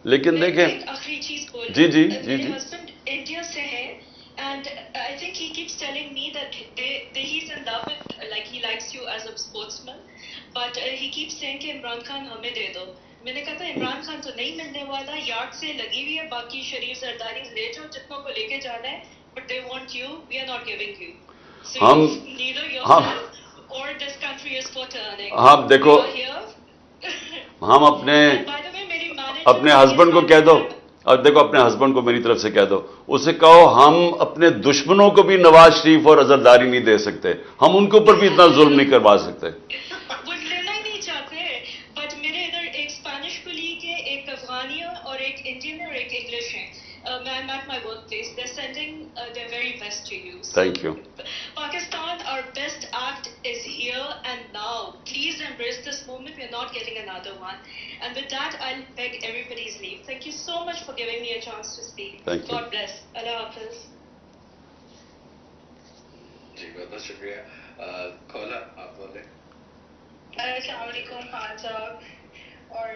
S1: لیکن دیکھیں
S6: آخری چیز بولوں.
S1: جی
S6: میرے ہسبینڈ انڈیا سے ہے and I think he keeps telling me that he's in love with, like he likes you as a sportsman, but he keeps saying کہ عمران خان ہمیں دے دو. میں نے کہا تھا عمران خان تو نہیں ملنے والا, یارڈ سے لگی ہوئی ہے, باقی شریف زرداری لے جاؤ جتنوں کو لے کے جانا ہے, but they want you, we are not giving you. So neither yourself or this country is for turning.
S1: ہم دیکھو, ہم اپنے ہسبینڈ کو کہہ دو, اور دیکھو اپنے ہسبینڈ کو میری طرف سے کہہ دو, اسے کہو ہم اپنے دشمنوں کو بھی نواز شریف اور عزرداری نہیں دے سکتے, ہم ان کے اوپر بھی اتنا ظلم نہیں کروا سکتے.
S6: وہ لینا ہی نہیں چاہتے. بٹ میرے ادھر ایک اسپینش کولیگ ہے, ایک افغانی ہے, اور ایک انڈین ہے, اور ایک انگلش ہے. I'm at my workplace. They're sending their very best to you.
S1: Thank you.
S6: Pakistan, our best act is here and now. Please embrace this moment. We're not getting another one. And with that, I'll beg everybody's leave. Thank you so much for giving me a chance to speak.
S1: Thank you.
S6: God bless. Allah Hafiz.
S2: جی بہت بہت شکریہ. کھولا آپ بولیں.
S3: السلام علیکم خان صاحب. اور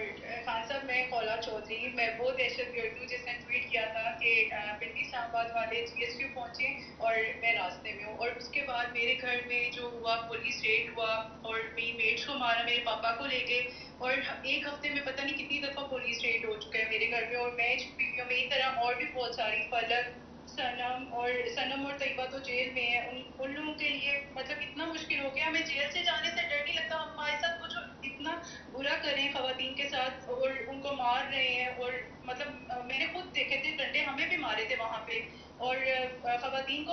S3: خان صاحب میں خولا چودھری, میں وہ دہشت گرد ہوں جس نے ٹویٹ کیا تھا کہ پنڈی اسلام آباد والے GSU پہنچے اور میں راستے میں ہوں, اور اس کے بعد میرے گھر میں جو ہوا پولیس ریڈ ہوا اور میری میٹس کو مارا, میرے پاپا کو لے گئے, اور ایک ہفتے میں پتہ نہیں کتنی دفعہ پولیس ریڈ ہو چکا ہے میرے گھر میں. اور میں چھپی ہوئی ہوں, میری طرح اور بھی بہت ساری, فلک, سنم اور طیبہ تو جیل میں ہیں. ان لوگوں کے لیے مطلب اتنا مشکل ہو گیا, ہمیں جیل سے جانے سے ڈر نہیں لگتا. ہمارے ساتھ کچھ اتنا برا کریں خواتین کے ساتھ اور ان کو مار رہے ہیں, اور مطلب میں نے خود دیکھے تھے ڈنڈے, ہمیں بھی مارے تھے وہاں پہ, اور خواتین کو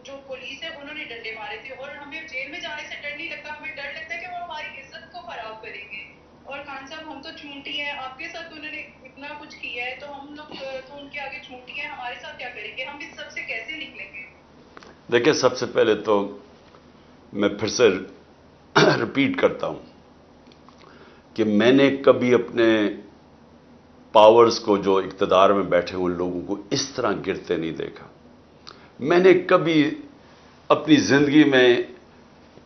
S3: جو پولیس ہے انہوں نے ڈنڈے مارے تھے, اور ہمیں جیل میں جانے سے ڈر نہیں لگتا. ہمیں ڈر لگتا ہے کہ وہ ہماری عزت کو خراب کریں گے. اور خان صاحب ہم تو چونٹی ہیں, آپ کے ساتھ انہوں نے اتنا کچھ کیا ہے, تو ہم لوگ تو ان کے آگے چونٹی ہیں, ہمارے ساتھ کیا کریں گے, ہم اس سب سے کیسے نکلیں گے؟
S1: دیکھیں سب سے پہلے تو میں پھر سے رپیٹ کرتا ہوں کہ میں نے کبھی اپنے پاورز کو جو اقتدار میں بیٹھے ہوئے لوگوں کو اس طرح گرتے نہیں دیکھا. میں نے کبھی اپنی زندگی میں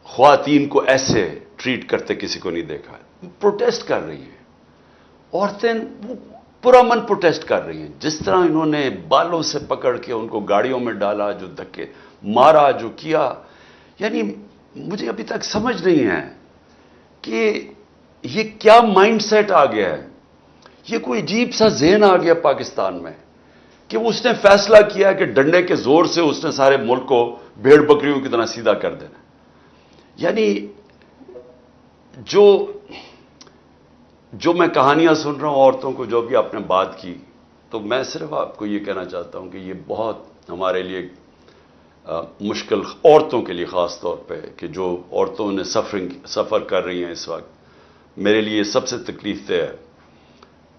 S1: خواتین کو ایسے ٹریٹ کرتے کسی کو نہیں دیکھا. پروٹیسٹ کر رہی ہیں عورتیں, پرامن پروٹیسٹ کر رہی ہیں. جس طرح انہوں نے بالوں سے پکڑ کے ان کو گاڑیوں میں ڈالا, جو دھکے مارا, جو کیا, یعنی مجھے ابھی تک سمجھ نہیں ہے کہ یہ کیا مائنڈ سیٹ آ گیا ہے. یہ کوئی عجیب سا ذہن آ گیا پاکستان میں کہ اس نے فیصلہ کیا کہ ڈنڈے کے زور سے اس نے سارے ملک کو بھیڑ بکریوں کی طرح سیدھا کر دینا. یعنی جو میں کہانیاں سن رہا ہوں عورتوں کو, جو بھی آپ نے بات کی, تو میں صرف آپ کو یہ کہنا چاہتا ہوں کہ یہ بہت ہمارے لیے مشکل, عورتوں کے لیے خاص طور پہ, کہ جو عورتوں نے سفر کر رہی ہیں اس وقت. میرے لیے سب سے تکلیف دہ ہے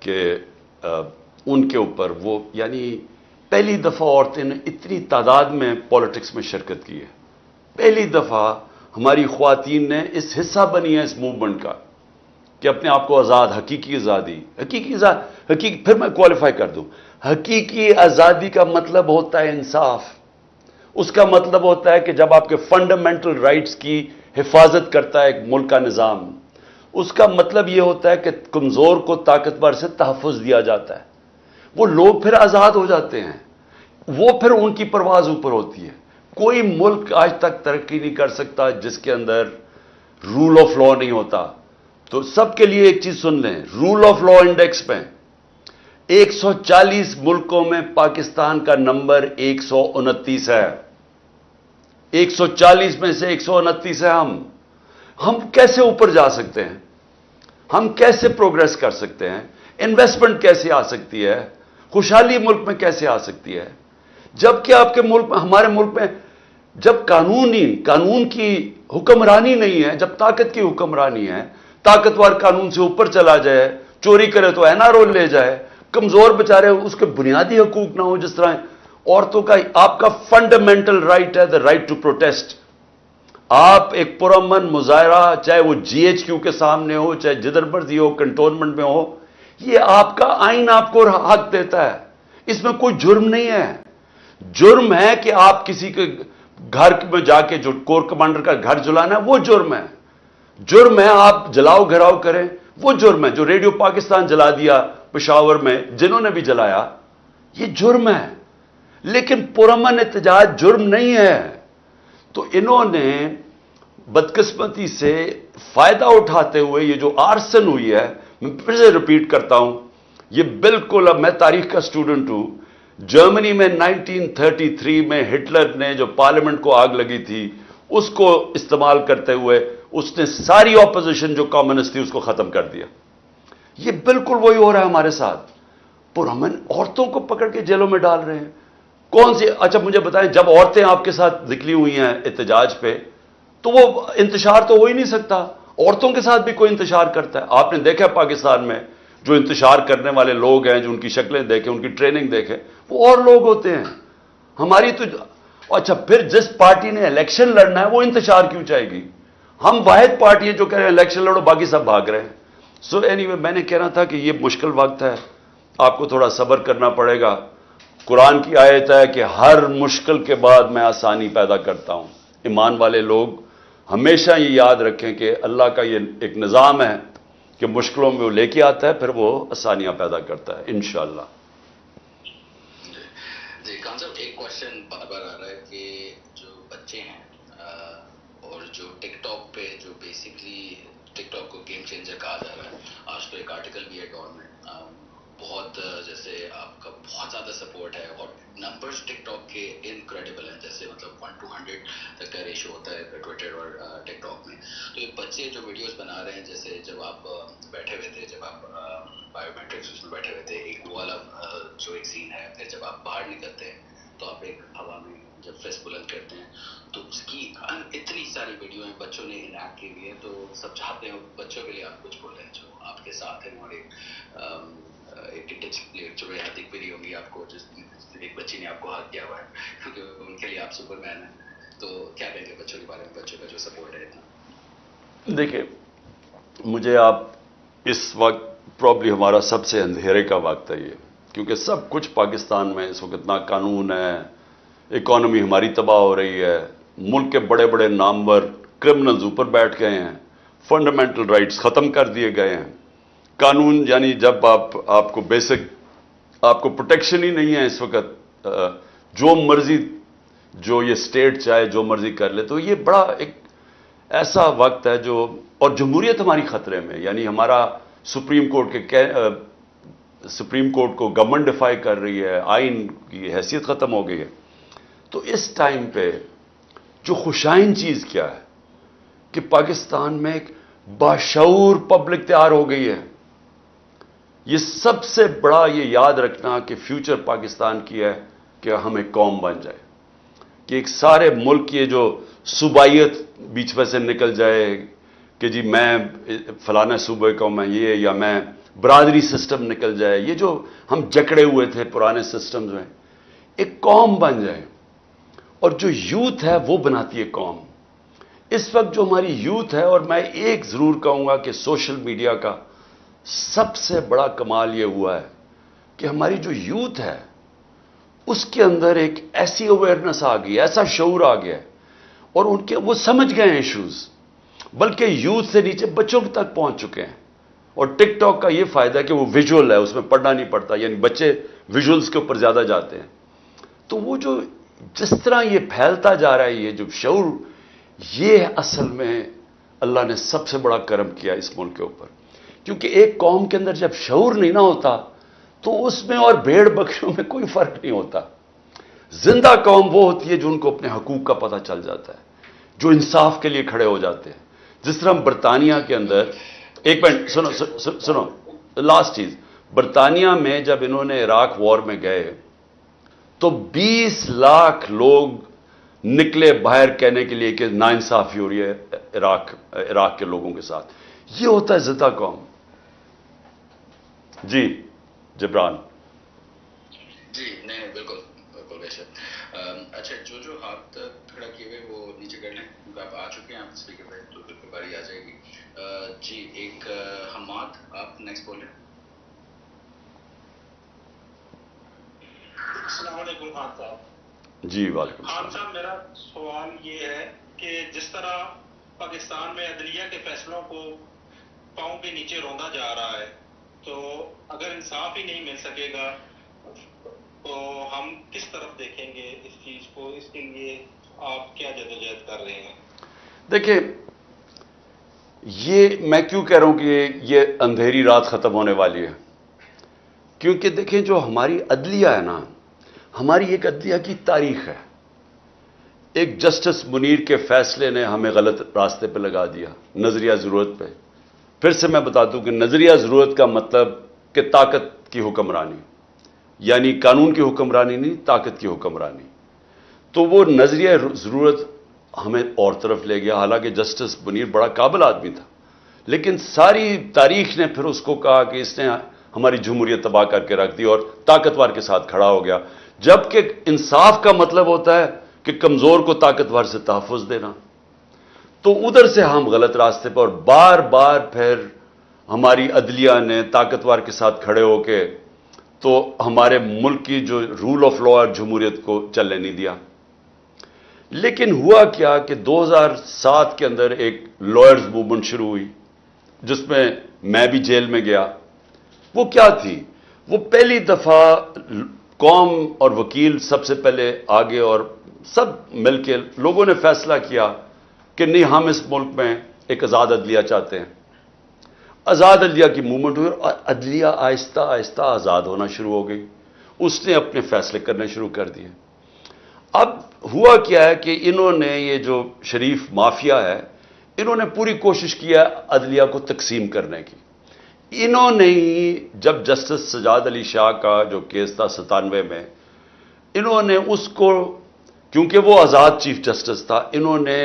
S1: کہ ان کے اوپر وہ, یعنی پہلی دفعہ عورتیں نے اتنی تعداد میں پالیٹکس میں شرکت کی ہے. پہلی دفعہ ہماری خواتین نے اس حصہ بنی ہے اس موومنٹ کا کہ اپنے آپ کو آزاد, حقیقی آزادی, پھر میں کوالیفائی کر دوں. حقیقی آزادی کا مطلب ہوتا ہے انصاف. اس کا مطلب ہوتا ہے کہ جب آپ کے فنڈامنٹل رائٹس کی حفاظت کرتا ہے ایک ملک کا نظام. اس کا مطلب یہ ہوتا ہے کہ کمزور کو طاقتور سے تحفظ دیا جاتا ہے. وہ لوگ پھر آزاد ہو جاتے ہیں, وہ پھر ان کی پرواز اوپر ہوتی ہے. کوئی ملک آج تک ترقی نہیں کر سکتا جس کے اندر رول آف لا نہیں ہوتا. تو سب کے لیے ایک چیز سن لیں, رول آف لا انڈیکس میں 140 ملکوں میں پاکستان کا نمبر 129 ہے. 140 میں سے 129 ہے. ہم کیسے اوپر جا سکتے ہیں؟ ہم کیسے پروگریس کر سکتے ہیں؟ انویسٹمنٹ کیسے آ سکتی ہے؟ خوشحالی ملک میں کیسے آ سکتی ہے؟ جبکہ آپ کے ملک میں, ہمارے ملک میں جب قانون کی حکمرانی نہیں ہے, جب طاقت کی حکمرانی ہے, طاقتور قانون سے اوپر چلا جائے, چوری کرے تو این آر او لے جائے, کمزور بیچارے اس کے بنیادی حقوق نہ ہو, جس طرح عورتوں کا, آپ کا فنڈامنٹل رائٹ ہے دا رائٹ ٹو پروٹیسٹ. آپ ایک پرامن مظاہرہ, چاہے وہ جی ایچ کیو کے سامنے ہو, چاہے جدھر مرضی ہو, کنٹونمنٹ میں ہو, یہ آپ کا آئین آپ کو حق دیتا ہے. اس میں کوئی جرم نہیں ہے. جرم ہے کہ آپ کسی کے گھر میں جا کے جو کور کمانڈر کا گھر جلانا ہے وہ جرم ہے. جرم ہے آپ جلاؤ گھراؤ کریں, وہ جرم ہے. جو ریڈیو پاکستان جلا دیا پشاور میں جنہوں نے بھی جلایا, یہ جرم ہے. لیکن پرامن احتجاج جرم نہیں ہے. تو انہوں نے بدقسمتی سے فائدہ اٹھاتے ہوئے یہ جو آرسن ہوئی ہے, میں پھر سے ریپیٹ کرتا ہوں, یہ بالکل, اب میں تاریخ کا سٹوڈنٹ ہوں. جرمنی میں 1933 میں ہٹلر نے جو پارلیمنٹ کو آگ لگی تھی, اس کو استعمال کرتے ہوئے اس نے ساری اپوزیشن جو کمیونسٹ تھی اس کو ختم کر دیا. یہ بالکل وہی ہو رہا ہے ہمارے ساتھ. پرامن عورتوں کو پکڑ کے جیلوں میں ڈال رہے ہیں. کون سی, اچھا مجھے بتائیں, جب عورتیں آپ کے ساتھ نکلی ہوئی ہیں احتجاج پہ, تو وہ انتشار تو ہو ہی نہیں سکتا. عورتوں کے ساتھ بھی کوئی انتشار کرتا ہے؟ آپ نے دیکھا پاکستان میں جو انتشار کرنے والے لوگ ہیں, جو ان کی شکلیں دیکھیں, ان کی ٹریننگ دیکھیں, وہ اور لوگ ہوتے ہیں. ہماری تو, اچھا پھر جس پارٹی نے الیکشن لڑنا ہے وہ انتشار کیوں چاہے گی؟ ہم واحد پارٹی ہیں جو کہہ رہے ہیں الیکشن لڑو, باقی سب بھاگ رہے ہیں. سو اینی وے, میں نے کہنا تھا کہ یہ مشکل وقت ہے, آپ کو تھوڑا صبر کرنا پڑے گا. قرآن کی آیت ہے کہ ہر مشکل کے بعد میں آسانی پیدا کرتا ہوں. ایمان والے لوگ ہمیشہ یہ یاد رکھیں کہ اللہ کا یہ ایک نظام ہے کہ مشکلوں میں وہ لے کے آتا ہے, پھر وہ آسانیاں پیدا کرتا ہے انشاءاللہ.
S2: جی خان صاحب, ایک کوشچن بار بار آ رہا ہے کہ جو بچے ہیں اور جو ٹک ٹاک پہ, جو بیسکلی ٹک ٹاک کو گیم چینجر کہا جا رہا ہے, آج تو ایک آرٹیکل بھی ہے ڈان میں, بہت جیسے آپ کا بہت زیادہ سپورٹ ہے اور نمبرز ٹک ٹاک کے انکریڈیبل ہیں, جیسے مطلب 1 to 100 تک کا ریشو ہوتا ہے ٹویٹر اور ٹک ٹاک میں. تو یہ بچے جو ویڈیوز بنا رہے ہیں, جیسے جب آپ بیٹھے ہوئے تھے, جب آپ بایو میٹرکس میں بیٹھے ہوئے تھے, ایک وہ والا جو ایک سین ہے, پھر جب آپ باہر نکلتے ہیں تو آپ ایک ہوا میں جب فیس بلند کرتے ہیں, تو اس کی اتنی ساری ویڈیو ہیں بچوں نے انیکٹ کی ہوئی ہے. تو سب چاہتے ہیں بچوں کے لیے آپ کچھ بولیں جو آپ کے ساتھ ہیں, اور ایک جو دکھ بھی رہی ہوگی آپ کو, جس ایک بچی نے آپ کو حق کیا ہوا ہے, کیونکہ ان کے لیے آپ سپر مین ہیں. تو کیا کہیں گے بچوں کے بارے میں, بچوں کا جو سپورٹ ہے اتنا؟
S1: دیکھیں, مجھے آپ اس وقت پرابلی ہمارا سب سے اندھیرے کا وقت ہے یہ, کیونکہ سب کچھ پاکستان میں اس وقت نا قانون ہے, اکانومی ہماری تباہ ہو رہی ہے, ملک کے بڑے بڑے نامور کرمنلز اوپر بیٹھ گئے ہیں, فنڈامنٹل رائٹس ختم کر دیے گئے ہیں. قانون یعنی جب آپ کو بیسک آپ کو پروٹیکشن ہی نہیں ہے اس وقت, جو مرضی جو یہ اسٹیٹ چاہے جو مرضی کر لے, تو یہ بڑا ایک ایسا وقت ہے جو, اور جمہوریت ہماری خطرے میں, یعنی ہمارا سپریم کورٹ کو گورنمنٹ ڈیفائی کر رہی ہے, آئین کی حیثیت ختم ہو گئی ہے. تو اس ٹائم پہ جو خوشائن چیز کیا ہے کہ پاکستان میں ایک باشعور پبلک تیار ہو گئی ہے. یہ سب سے بڑا یہ یاد رکھنا کہ فیوچر پاکستان کی ہے کہ ہم ایک قوم بن جائے, کہ ایک سارے ملک کی جو صوبائیت بیچ میں سے نکل جائے کہ جی میں فلانے صوبے کا میں یہ, یا میں برادری سسٹم نکل جائے, یہ جو ہم جکڑے ہوئے تھے پرانے سسٹمز میں, ایک قوم بن جائے. اور جو یوتھ ہے وہ بناتی ہے قوم. اس وقت جو ہماری یوتھ ہے, اور میں ایک ضرور کہوں گا کہ سوشل میڈیا کا سب سے بڑا کمال یہ ہوا ہے کہ ہماری جو یوتھ ہے اس کے اندر ایک ایسی اویئرنس آ گئی, ایسا شعور آ گیا ہے, اور ان کے وہ سمجھ گئے ہیں ایشوز, بلکہ یوتھ سے نیچے بچوں تک پہنچ چکے ہیں. اور ٹک ٹاک کا یہ فائدہ ہے کہ وہ ویژول ہے, اس میں پڑھنا نہیں پڑتا, یعنی بچے ویژولز کے اوپر زیادہ جاتے ہیں. تو وہ جو جس طرح یہ پھیلتا جا رہا ہے, یہ جو شعور, یہ اصل میں اللہ نے سب سے بڑا کرم کیا اس ملک کے اوپر. کیونکہ ایک قوم کے اندر جب شعور نہیں نہ ہوتا تو اس میں اور بھیڑ بکریوں میں کوئی فرق نہیں ہوتا. زندہ قوم وہ ہوتی ہے جو ان کو اپنے حقوق کا پتہ چل جاتا ہے, جو انصاف کے لیے کھڑے ہو جاتے ہیں. جس طرح برطانیہ کے اندر, ایک منٹ سنو لاسٹ چیز, برطانیہ میں جب انہوں نے عراق وار میں گئے تو 20 لاکھ لوگ نکلے باہر کہنے کے لیے کہ ناانصافی ہو رہی ہے عراق کے لوگوں کے ساتھ. یہ ہوتا ہے زندہ قوم. جی جبران.
S2: جی نہیں بالکل بالکل بے شک. اچھا, جو ہاتھ کھڑا کیے ہوئے وہ نیچے کر لیں, کیونکہ آپ آ چکے ہیں, آپ اسپیکر پہ, تو بالکل باری آ جائے گی. جی ایک حماد, آپ نیکسٹ بولیں.
S4: السلام علیکم خان صاحب.
S1: جی وعلیکم
S4: خان
S1: السلام.
S4: صاحب میرا سوال یہ ہے کہ جس طرح پاکستان میں عدلیہ کے فیصلوں کو پاؤں کے نیچے روندا جا رہا ہے, تو اگر انصاف ہی نہیں مل سکے گا تو ہم کس طرف دیکھیں گے اس چیز کو؟ اس کے لیے آپ کیا جدوجہد کر رہے ہیں؟
S1: دیکھیں, یہ میں کیوں کہہ رہا ہوں کہ یہ اندھیری رات ختم ہونے والی ہے, کیونکہ دیکھیں جو ہماری عدلیہ ہے نا, ہماری ایک عدلیہ کی تاریخ ہے. ایک جسٹس منیر کے فیصلے نے ہمیں غلط راستے پہ لگا دیا, نظریہ ضرورت پہ. پھر سے میں بتا دوں کہ نظریہ ضرورت کا مطلب کہ طاقت کی حکمرانی, یعنی قانون کی حکمرانی نہیں, طاقت کی حکمرانی. تو وہ نظریہ ضرورت ہمیں اور طرف لے گیا. حالانکہ جسٹس منیر بڑا قابل آدمی تھا, لیکن ساری تاریخ نے پھر اس کو کہا کہ اس نے ہماری جمہوریت تباہ کر کے رکھ دی اور طاقتور کے ساتھ کھڑا ہو گیا. جبکہ انصاف کا مطلب ہوتا ہے کہ کمزور کو طاقتور سے تحفظ دینا. تو ادھر سے ہم غلط راستے پر, اور بار بار پھر ہماری عدلیہ نے طاقتور کے ساتھ کھڑے ہو کے تو ہمارے ملک کی جو رول آف لا اور جمہوریت کو چلنے نہیں دیا. لیکن ہوا کیا کہ 2007 کے اندر ایک لائرز موومنٹ شروع ہوئی, جس میں میں بھی جیل میں گیا. وہ کیا تھی؟ وہ پہلی دفعہ قوم اور وکیل سب سے پہلے آگے, اور سب مل کے لوگوں نے فیصلہ کیا کہ نہیں, ہم اس ملک میں ایک آزاد عدلیہ چاہتے ہیں. آزاد عدلیہ کی موومنٹ ہوئی اور عدلیہ آہستہ آہستہ آزاد ہونا شروع ہو گئی. اس نے اپنے فیصلے کرنے شروع کر دیے. اب ہوا کیا ہے کہ انہوں نے, یہ جو شریف مافیا ہے, انہوں نے پوری کوشش کیا عدلیہ کو تقسیم کرنے کی. انہوں نے ہی جب جسٹس سجاد علی شاہ کا جو کیس تھا 97 میں, انہوں نے اس کو, کیونکہ وہ آزاد چیف جسٹس تھا, انہوں نے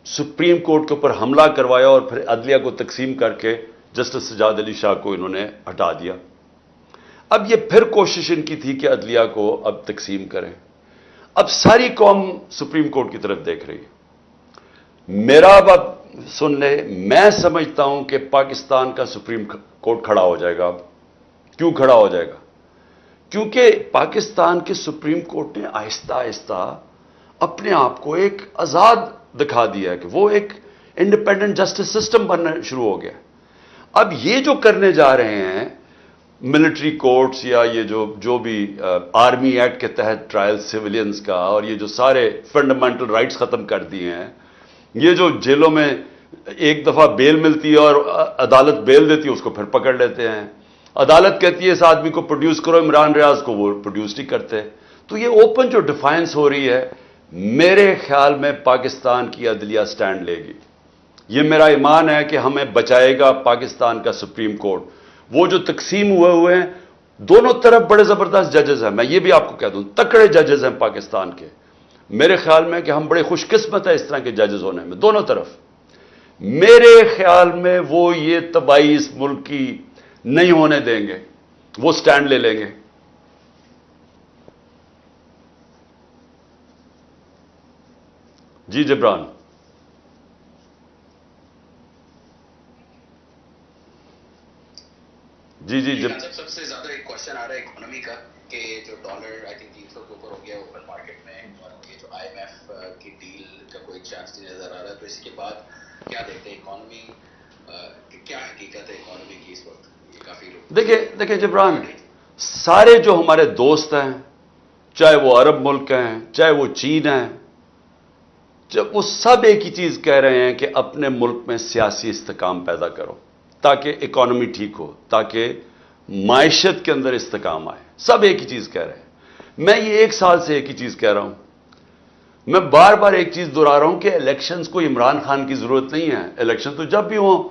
S1: سپریم کورٹ کے اوپر حملہ کروایا اور پھر عدلیہ کو تقسیم کر کے جسٹس سجاد علی شاہ کو انہوں نے ہٹا دیا. اب یہ پھر کوشش ان کی تھی کہ عدلیہ کو اب تقسیم کریں. اب ساری قوم سپریم کورٹ کی طرف دیکھ رہی ہے. میرا اب سن لے, میں سمجھتا ہوں کہ پاکستان کا سپریم کورٹ کھڑا ہو جائے گا. اب کیوں کھڑا ہو جائے گا؟ کیونکہ پاکستان کے سپریم کورٹ نے آہستہ آہستہ اپنے آپ کو ایک آزاد دکھا دیا ہے کہ وہ ایک انڈیپینڈنٹ جسٹس سسٹم بننا شروع ہو گیا. اب یہ جو کرنے جا رہے ہیں ملٹری کورٹس یا یہ جو بھی آرمی ایکٹ کے تحت ٹرائل سیولینز کا, اور یہ جو سارے فنڈامنٹل رائٹس ختم کر دیے ہیں, یہ جو جیلوں میں ایک دفعہ بیل ملتی ہے اور عدالت بیل دیتی ہے, اس کو پھر پکڑ لیتے ہیں. عدالت کہتی ہے اس آدمی کو پروڈیوس کرو, عمران ریاض کو, وہ پروڈیوس نہیں کرتے. تو یہ اوپن جو ڈیفائنس ہو رہی ہے, میرے خیال میں پاکستان کی عدلیہ سٹینڈ لے گی. یہ میرا ایمان ہے کہ ہمیں بچائے گا پاکستان کا سپریم کورٹ. وہ جو تقسیم ہوئے ہیں, دونوں طرف بڑے زبردست ججز ہیں. میں یہ بھی آپ کو کہہ دوں, تکڑے ججز ہیں پاکستان کے. میرے خیال میں کہ ہم بڑے خوش قسمت ہیں اس طرح کے ججز ہونے میں, دونوں طرف. میرے خیال میں وہ یہ تباہی اس ملک کی نہیں ہونے دیں گے, وہ سٹینڈ لے لیں گے. جی جبران. جی جی جب
S2: سب سے زیادہ ایک کوشچن آ رہا ہے اکانومی کا کہ جو ڈالر آئی تھنک 300 کے اوپر ہو گیا اوپن مارکیٹ میں, اور یہ جو آئی ایم ایف کی ڈیل کا کوئی چانس نہیں نظر آ رہا ہے. تو اس کے بعد کیا دیکھتے ہیں اکانومی, کیا حقیقت ہے اکانومی کی اس وقت؟ یہ کافی
S1: دیکھیں جبران, سارے جو ہمارے دوست ہیں, چاہے وہ عرب ملک ہیں, چاہے وہ چین ہیں, جب وہ سب ایک ہی چیز کہہ رہے ہیں کہ اپنے ملک میں سیاسی استحکام پیدا کرو تاکہ اکانومی ٹھیک ہو, تاکہ معیشت کے اندر استحکام آئے. سب ایک ہی چیز کہہ رہے ہیں. میں یہ 1 سال سے ایک ہی چیز کہہ رہا ہوں. میں بار بار ایک چیز دہرا رہا ہوں کہ الیکشنز کو عمران خان کی ضرورت نہیں ہے. الیکشن تو جب بھی ہوں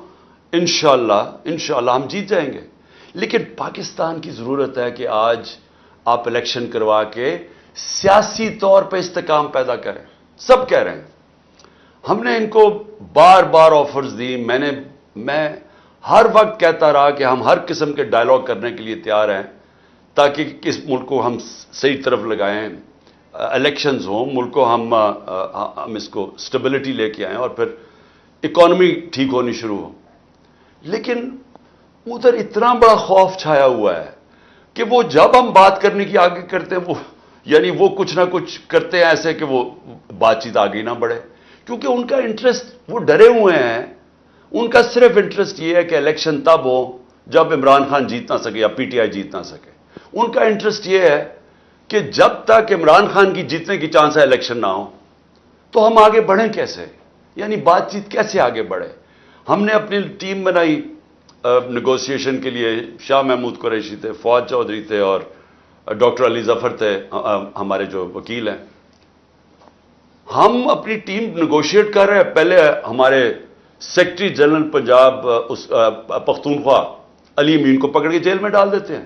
S1: انشاءاللہ ہم جیت جائیں گے. لیکن پاکستان کی ضرورت ہے کہ آج آپ الیکشن کروا کے سیاسی طور پہ استحکام پیدا کریں. سب کہہ رہے ہیں. ہم نے ان کو بار بار آفرز دی. میں ہر وقت کہتا رہا کہ ہم ہر قسم کے ڈائلاگ کرنے کے لیے تیار ہیں تاکہ اس ملک کو ہم صحیح طرف لگائیں. الیکشنز ہوں, ملک کو ہم اس کو سٹیبلٹی لے کے آئیں اور پھر اکانومی ٹھیک ہونی شروع ہو. لیکن ادھر اتنا بڑا خوف چھایا ہوا ہے کہ وہ جب ہم بات کرنے کی آگے کرتے ہیں, وہ کچھ نہ کچھ کرتے ہیں ایسے کہ وہ بات چیت آگے نہ بڑھے. کیونکہ ان کا انٹرسٹ, وہ ڈرے ہوئے ہیں. ان کا صرف انٹرسٹ یہ ہے کہ الیکشن تب ہو جب عمران خان جیت نہ سکے یا پی ٹی آئی جیت نہ سکے. ان کا انٹرسٹ یہ ہے کہ جب تک عمران خان کی جیتنے کی چانس ہے الیکشن نہ ہو تو ہم آگے بڑھیں کیسے, یعنی بات چیت کیسے آگے بڑھے. ہم نے اپنی ٹیم بنائی نیگوسیشن کے لیے. شاہ محمود قریشی تھے, فواد چودھری تھے, اور ڈاکٹر علی ظفر تھے ہمارے جو وکیل ہیں. ہم اپنی ٹیم نیگوشیٹ کر رہے ہیں. پہلے ہمارے سیکرٹری جنرل پنجاب پختونخوا علی امین کو پکڑ کے جیل میں ڈال دیتے ہیں.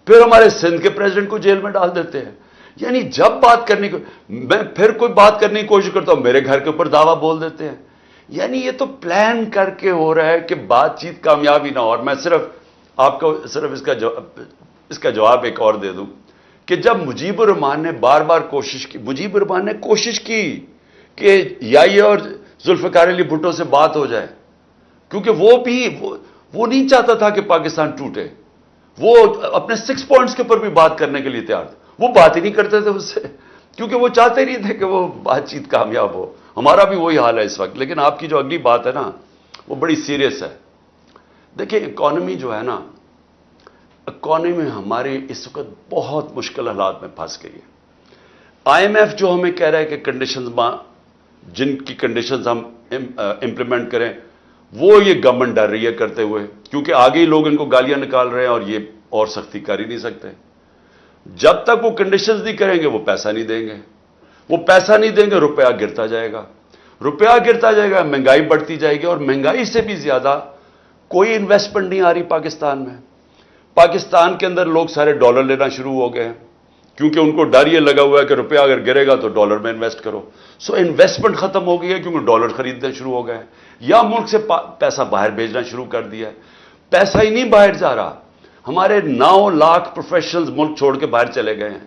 S1: پھر ہمارے سندھ کے پریزیڈنٹ کو جیل میں ڈال دیتے ہیں. یعنی جب بات کرنے کو, میں پھر کوئی بات کرنے کی کوشش کرتا ہوں, میرے گھر کے اوپر دعویٰ بول دیتے ہیں. یعنی یہ تو پلان کر کے ہو رہا ہے کہ بات چیت کامیابی نہ ہو. اور میں صرف آپ کو اس کا جواب ایک اور دے دوں کہ جب مجیب الرحمان نے بار بار مجیب الرحمان نے کوشش کی کہ یہ اور ذوالفقار علی بھٹو سے بات ہو جائے, کیونکہ وہ نہیں چاہتا تھا کہ پاکستان ٹوٹے. وہ اپنے 6 پوائنٹس کے اوپر بھی بات کرنے کے لیے تیار تھے. وہ بات ہی نہیں کرتے تھے اس سے, کیونکہ وہ چاہتے نہیں تھے کہ وہ بات چیت کامیاب ہو. ہمارا بھی وہی حال ہے اس وقت. لیکن آپ کی جو اگلی بات ہے نا, وہ بڑی سیریس ہے. دیکھیں اکانومی جو ہے نا, اکانومی ہماری اس وقت بہت مشکل حالات میں پھنس گئی ہے. آئی ایم ایف جو ہمیں کہہ رہا ہے کہ کنڈیشنز جن کی کنڈیشنز ہم امپلیمنٹ کریں, وہ یہ گورنمنٹ ڈر رہی ہے کرتے ہوئے, کیونکہ آگے ہی لوگ ان کو گالیاں نکال رہے ہیں اور یہ اور سختی کر ہی نہیں سکتے. جب تک وہ کنڈیشنز نہیں کریں گے وہ پیسہ نہیں دیں گے. وہ پیسہ نہیں دیں گے, روپیہ گرتا جائے گا. روپیہ گرتا جائے گا, مہنگائی بڑھتی جائے گی. اور مہنگائی سے بھی زیادہ کوئی انویسٹمنٹ نہیں آ رہی پاکستان میں. پاکستان کے اندر لوگ سارے ڈالر لینا شروع ہو گئے ہیں, کیونکہ ان کو ڈر یہ لگا ہوا ہے کہ روپیہ اگر گرے گا تو ڈالر میں انویسٹ کرو. سو انویسٹمنٹ ختم ہو گئی ہے کیونکہ ڈالر خریدنے شروع ہو گئے ہیں, یا ملک سے پیسہ باہر بھیجنا شروع کر دیا ہے. پیسہ ہی نہیں باہر جا رہا. ہمارے 9 لاکھ پروفیشنلز ملک چھوڑ کے باہر چلے گئے ہیں.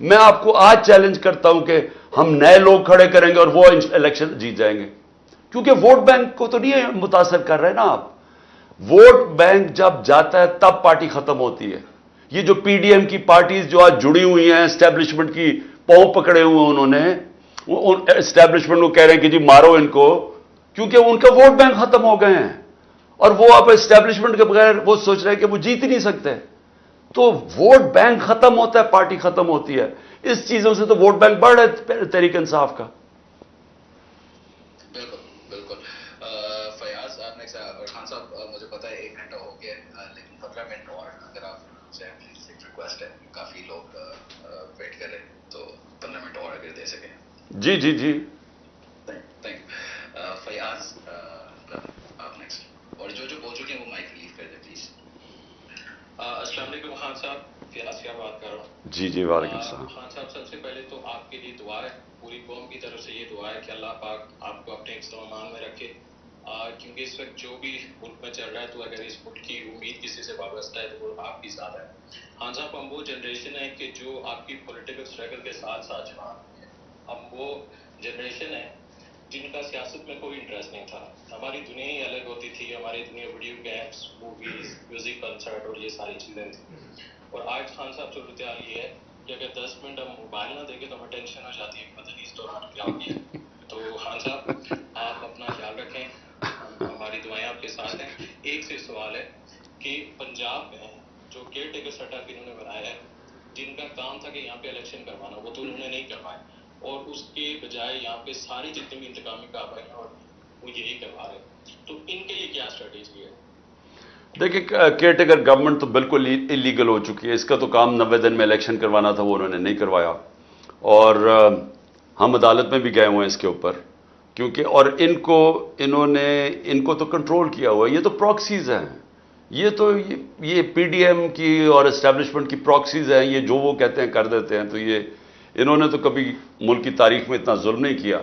S1: میں آپ کو آج چیلنج کرتا ہوں کہ ہم نئے لوگ کھڑے کریں گے اور وہ الیکشن جیت جائیں گے، کیونکہ ووٹ بینک کو تو نہیں متاثر کر رہے نا آپ. ووٹ بینک جب جاتا ہے تب پارٹی ختم ہوتی ہے. یہ جو پی ڈی ایم کی پارٹیز جو آج جڑی ہوئی ہیں اسٹیبلشمنٹ کی پاؤں پکڑے ہوئے ہیں، انہوں نے اسٹیبلشمنٹ کو کہہ رہے ہیں کہ جی مارو ان کو، کیونکہ ان کا ووٹ بینک ختم ہو گئے ہیں اور وہ اب اسٹیبلشمنٹ کے بغیر وہ سوچ رہے ہیں کہ وہ جیت ہی نہیں سکتے. تو ووٹ بینک ختم ہوتا ہے، پارٹی ختم ہوتی ہے. اس چیزوں سے تو ووٹ بینک بڑھ رہا ہے تحریک انصاف کا.
S2: بالکل بالکل. فیاض آپ نے خان صاحب مجھے پتا ہے 1 گھنٹہ ہو گیا ہے، لیکن 15 منٹ اور اگر آپ سے پلیز ایک ریکویسٹ ہے، کافی لوگ ویٹ کر رہے ہیں، تو 15 منٹ اور اگر دے سکیں.
S1: جی جی جی.
S2: Thank you. فیاض آپ نیکسٹ، اور جو بول چکے ہیں وہ مائک ریلیو کر دیں پلیز.
S7: السلام علیکم خان صاحب، فیاض کیا بات کر رہا ہوں.
S1: جی جی وعلیکم السلام.
S7: خان صاحب سب سے پہلے تو آپ کے لیے دعا ہے، پوری قوم کی طرف سے یہ دعا ہے کہ اللہ پاک آپ کو اپنے امان میں رکھے، کیونکہ اس وقت جو بھی ملک میں چل رہا ہے تو اگر اس ملک کی امید کسی سے وابستہ ہے تو وہ آپ کی ذات ہے. خان صاحب ہم وہ جنریشن ہے کہ جو آپ کی پولیٹیکل اسٹرگل کے ساتھ ساتھ جوان ہے. ہم وہ جنریشن ہے جن کا سیاست میں کوئی انٹرسٹ نہیں تھا. ہماری دنیا ہی الگ ہوتی تھی، ہماری دنیا video games, movies, music concert اور یہ ساری چیزیں تھیں. اور آج خان صاحب صورتحال یہ ہے کہ اگر 10 منٹ ہم موبائل نہ دیکھیں تو ہمیں ٹینشن ہو جاتی ہے کہ پتہ نہیں اس دوران کیا ہو گیا. تو خان صاحب آپ اپنا خیال رکھیں، ہماری دعائیں آپ کے ساتھ ہیں. ایک سے سوال ہے کہ پنجاب میں جو کیئر ٹیکر سیٹ اپ انہوں نے بنایا ہے، جن کا کام تھا کہ یہاں پہ الیکشن کروانا، وہ تو انہوں نے نہیں کروائے، اور اس کے بجائے یہاں پہ ساری جتنی بھی انتقامی کارروائی ہیں اور وہ یہی کروا رہے ہیں، تو ان کے لیے کیا اسٹریٹجی ہے؟
S1: دیکھیں کیئر ٹیکر گورنمنٹ تو بالکل انلیگل ہو چکی ہے. اس کا تو کام 90 دن میں الیکشن کروانا تھا، وہ انہوں نے نہیں کروایا، اور ہم عدالت میں بھی گئے ہوئے ہیں اس کے اوپر، کیونکہ اور ان کو تو کنٹرول کیا ہوا ہے. یہ تو پراکسیز ہیں، یہ پی ڈی ایم کی اور اسٹیبلشمنٹ کی پراکسیز ہیں. یہ جو وہ کہتے ہیں کر دیتے ہیں. تو یہ انہوں نے تو کبھی ملک کی تاریخ میں اتنا ظلم نہیں کیا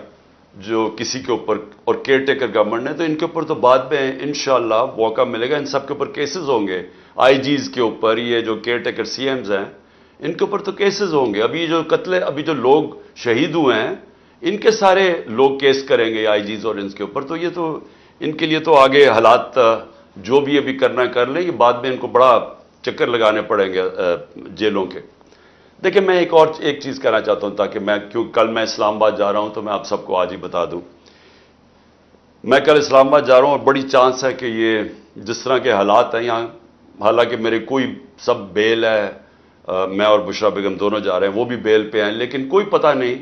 S1: جو کسی کے اوپر، اور کیئر ٹیکر گورنمنٹ نے تو ان کے اوپر تو بعد میں انشاءاللہ موقع ملے گا. ان سب کے اوپر کیسز ہوں گے، آئی جیز کے اوپر، یہ جو کیئر ٹیکر سی ایمز ہیں ان کے اوپر تو کیسز ہوں گے. ابھی جو لوگ شہید ہوئے ہیں ان کے سارے لوگ کیس کریں گے آئی جیز اور ان کے اوپر. تو یہ تو ان کے لیے تو آگے حالات جو بھی ابھی کرنا کر لیں، یہ بعد میں ان کو بڑا چکر لگانے پڑیں گے جیلوں کے. دیکھیں میں ایک چیز کہنا چاہتا ہوں، تاکہ کل میں اسلام آباد جا رہا ہوں تو میں آپ سب کو آج ہی بتا دوں. میں کل اسلام آباد جا رہا ہوں اور بڑی چانس ہے کہ یہ جس طرح کے حالات ہیں یہاں، حالانکہ میرے کوئی سب بیل ہے، میں اور بشرا بیگم دونوں جا رہے ہیں، وہ بھی بیل پہ ہیں، لیکن کوئی پتہ نہیں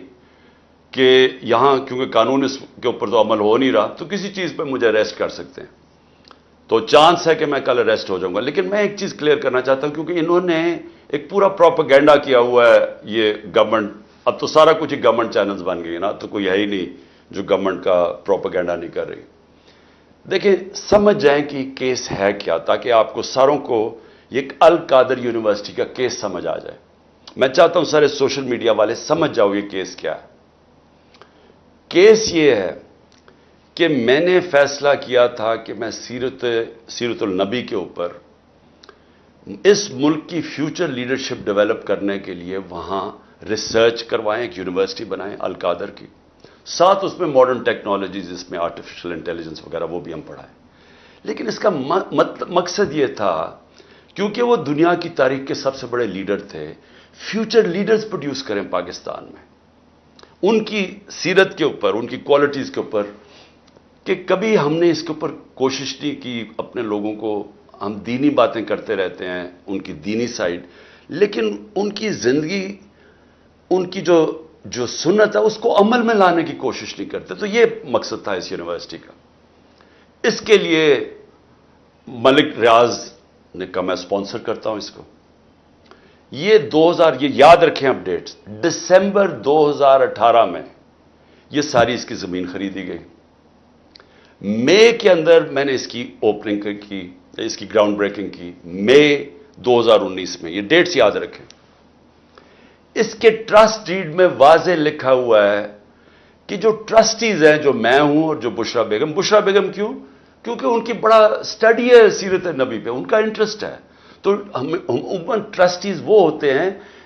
S1: کہ یہاں کیونکہ قانون اس کے اوپر تو عمل ہو نہیں رہا، تو کسی چیز پہ مجھے اریسٹ کر سکتے ہیں. تو چانس ہے کہ میں کل اریسٹ ہو جاؤں گا. لیکن میں ایک چیز کلیئر کرنا چاہتا ہوں، کیونکہ انہوں نے ایک پورا پروپیگنڈا کیا ہوا ہے یہ گورنمنٹ. اب تو سارا کچھ ہی گورنمنٹ چینلز بن گئی نا، تو کوئی ہے ہی نہیں جو گورنمنٹ کا پروپیگنڈا نہیں کر رہی. دیکھیں سمجھ جائیں کہ یہ کیس ہے کیا، تاکہ آپ کو ساروں کو ایک القادر یونیورسٹی کا کیس سمجھ آ جائے. میں چاہتا ہوں سارے سوشل میڈیا والے سمجھ جاؤ یہ کیس کیا ہے. کیس یہ ہے کہ میں نے فیصلہ کیا تھا کہ میں سیرت النبی کے اوپر اس ملک کی فیوچر لیڈرشپ ڈیولپ کرنے کے لیے وہاں ریسرچ کروائیں، ایک یونیورسٹی بنائیں القادر کی، ساتھ اس میں ماڈرن ٹیکنالوجیز، اس میں آرٹیفیشل انٹیلیجنس وغیرہ وہ بھی ہم پڑھائیں. لیکن اس کا مقصد یہ تھا کیونکہ وہ دنیا کی تاریخ کے سب سے بڑے لیڈر تھے، فیوچر لیڈرز پروڈیوس کریں پاکستان میں، ان کی سیرت کے اوپر، ان کی کوالٹیز کے اوپر. کہ کبھی ہم نے اس کے اوپر کوشش نہیں کی اپنے لوگوں کو. ہم دینی باتیں کرتے رہتے ہیں، ان کی دینی سائیڈ، لیکن ان کی زندگی، ان کی جو سنت ہے اس کو عمل میں لانے کی کوشش نہیں کرتے. تو یہ مقصد تھا اس یونیورسٹی کا. اس کے لیے ملک ریاض نے کہا میں اسپانسر کرتا ہوں اس کو. یہ یاد رکھیں اپ ڈیٹس، دسمبر 2018 میں یہ ساری اس کی زمین خریدی گئی. مئی کے اندر میں نے اس کی اوپننگ کی، اس کی گراؤنڈ بریکنگ کی، مئی 2019 میں. یہ ڈیٹس یاد رکھیں. اس کے ٹرسٹ ڈیڈ میں واضح لکھا ہوا ہے کہ جو ٹرسٹیز ہیں، جو میں ہوں اور جو بشرا بیگم کیونکہ ان کی بڑا اسٹڈی ہے سیرت نبی پہ، ان کا انٹرسٹ ہے. تو عموماً ٹرسٹیز وہ ہوتے ہیں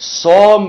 S1: $100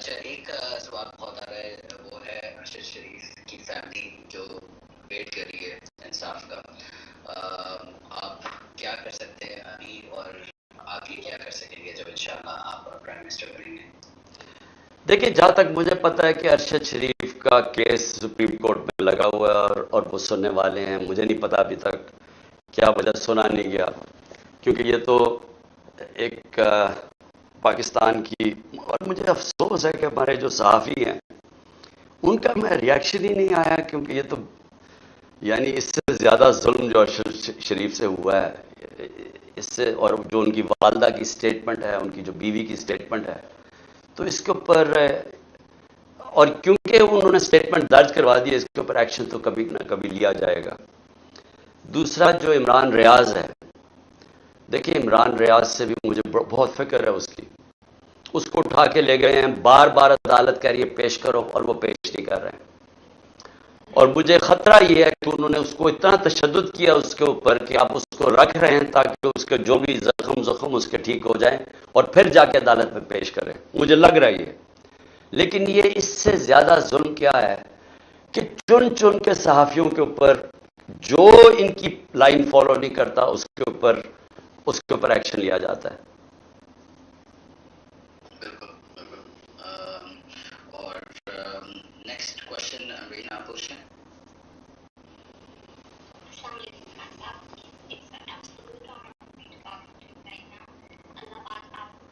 S2: اچھا ایک سوال بہت آ رہا ہے وہ ہے ارشد شریف کی فیملی جو ویٹ کر رہی ہے انصاف کا. آپ کیا کر سکتے ہیں ابھی اور آگے کیا کر سکیں گے جب انشاءاللہ آپ پرائم منسٹر بنیں گے؟
S8: دیکھیے جہاں تک مجھے پتا ہے کہ ارشد شریف کا کیس سپریم کورٹ میں لگا ہوا ہے اور وہ سننے والے ہیں. مجھے نہیں پتا ابھی تک کیا وجہ سنا نہیں گیا، کیونکہ یہ تو ایک پاکستان کی، اور مجھے افسوس ہے کہ ہمارے جو صحافی ہیں ان کا میں ریاکشن ہی نہیں آیا، کیونکہ یہ تو یعنی اس سے زیادہ ظلم جو ارشد شریف سے ہوا ہے اس سے، اور جو ان کی والدہ کی سٹیٹمنٹ ہے، ان کی جو بیوی کی سٹیٹمنٹ ہے، تو اس کے اوپر، اور کیونکہ انہوں نے سٹیٹمنٹ درج کروا دی ہے، اس کے اوپر ایکشن تو کبھی نہ کبھی لیا جائے گا. دوسرا جو عمران ریاض ہے، دیکھیں عمران ریاض سے بھی مجھے بہت فکر ہے اس کی. اس کو اٹھا کے لے گئے ہیں، بار بار عدالت کہہ رہی ہے پیش کرو، اور وہ پیش نہیں کر رہے ہیں. اور مجھے خطرہ یہ ہے کہ انہوں نے اس کو اتنا تشدد کیا اس کے اوپر کہ آپ اس کو رکھ رہے ہیں تاکہ اس کے جو بھی زخم اس کے ٹھیک ہو جائیں اور پھر جا کے عدالت میں پیش کریں. مجھے لگ رہا ہے یہ، لیکن یہ اس سے زیادہ ظلم کیا ہے کہ چن چن کے صحافیوں کے اوپر جو ان کی لائن فالو نہیں کرتا اس کے اوپر ایکشن لیا جاتا ہے.
S2: بالکل بالکل. اور نیکسٹ کوشچن رینا پوچھیں.
S5: السلام علیکم خان صاحب. It's an absolute honor for me to talk to you right now. اللہ پاک آپ کو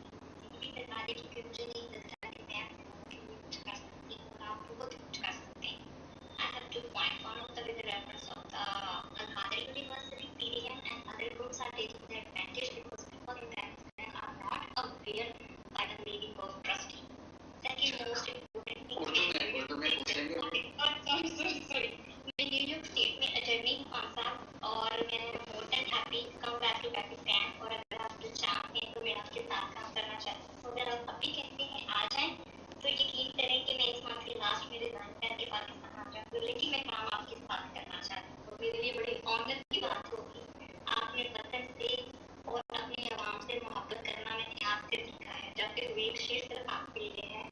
S5: زندگی بتا دے کیونکہ مجھے نہیں ملتا کہ میں کچھ کر سکتی ہوں. آپ بہت کچھ کر سکتے ہیں. I have 2 points. One of them is the reference of the Al-Qadir University, PDM, and other groups are taking the advantage because people in Pakistan are not aware by the meaning of trustee. Second most important thing,
S2: Urdu میں پوچھیں گے.
S5: sorry. میں New York state میں attorney ہوں خان صاحب، اور میں more than happy come back to Pakistan, اور اگر آپ جو چاہتے ہیں تو میں آپ کے ساتھ کام کرنا چاہتی ہوں. اگر آپ ابھی کہتے ہیں آ جائیں تو یقین کریں کہ میں اس منتھ کے لاسٹ میں ریزائن کر کے پاکستان آ جاؤں گی، لیکن میں کام آپ کے ساتھ کرنا چاہتی ہوں. تو میرے لیے بڑی آنر کی بات ہوگی. آپ نے وطن سے اور اپنے عوام سے محبت کرنا میں نے آپ سے سیکھا ہے، جب کہ وہ ایک شعر صرف آپ کے لیے ہے.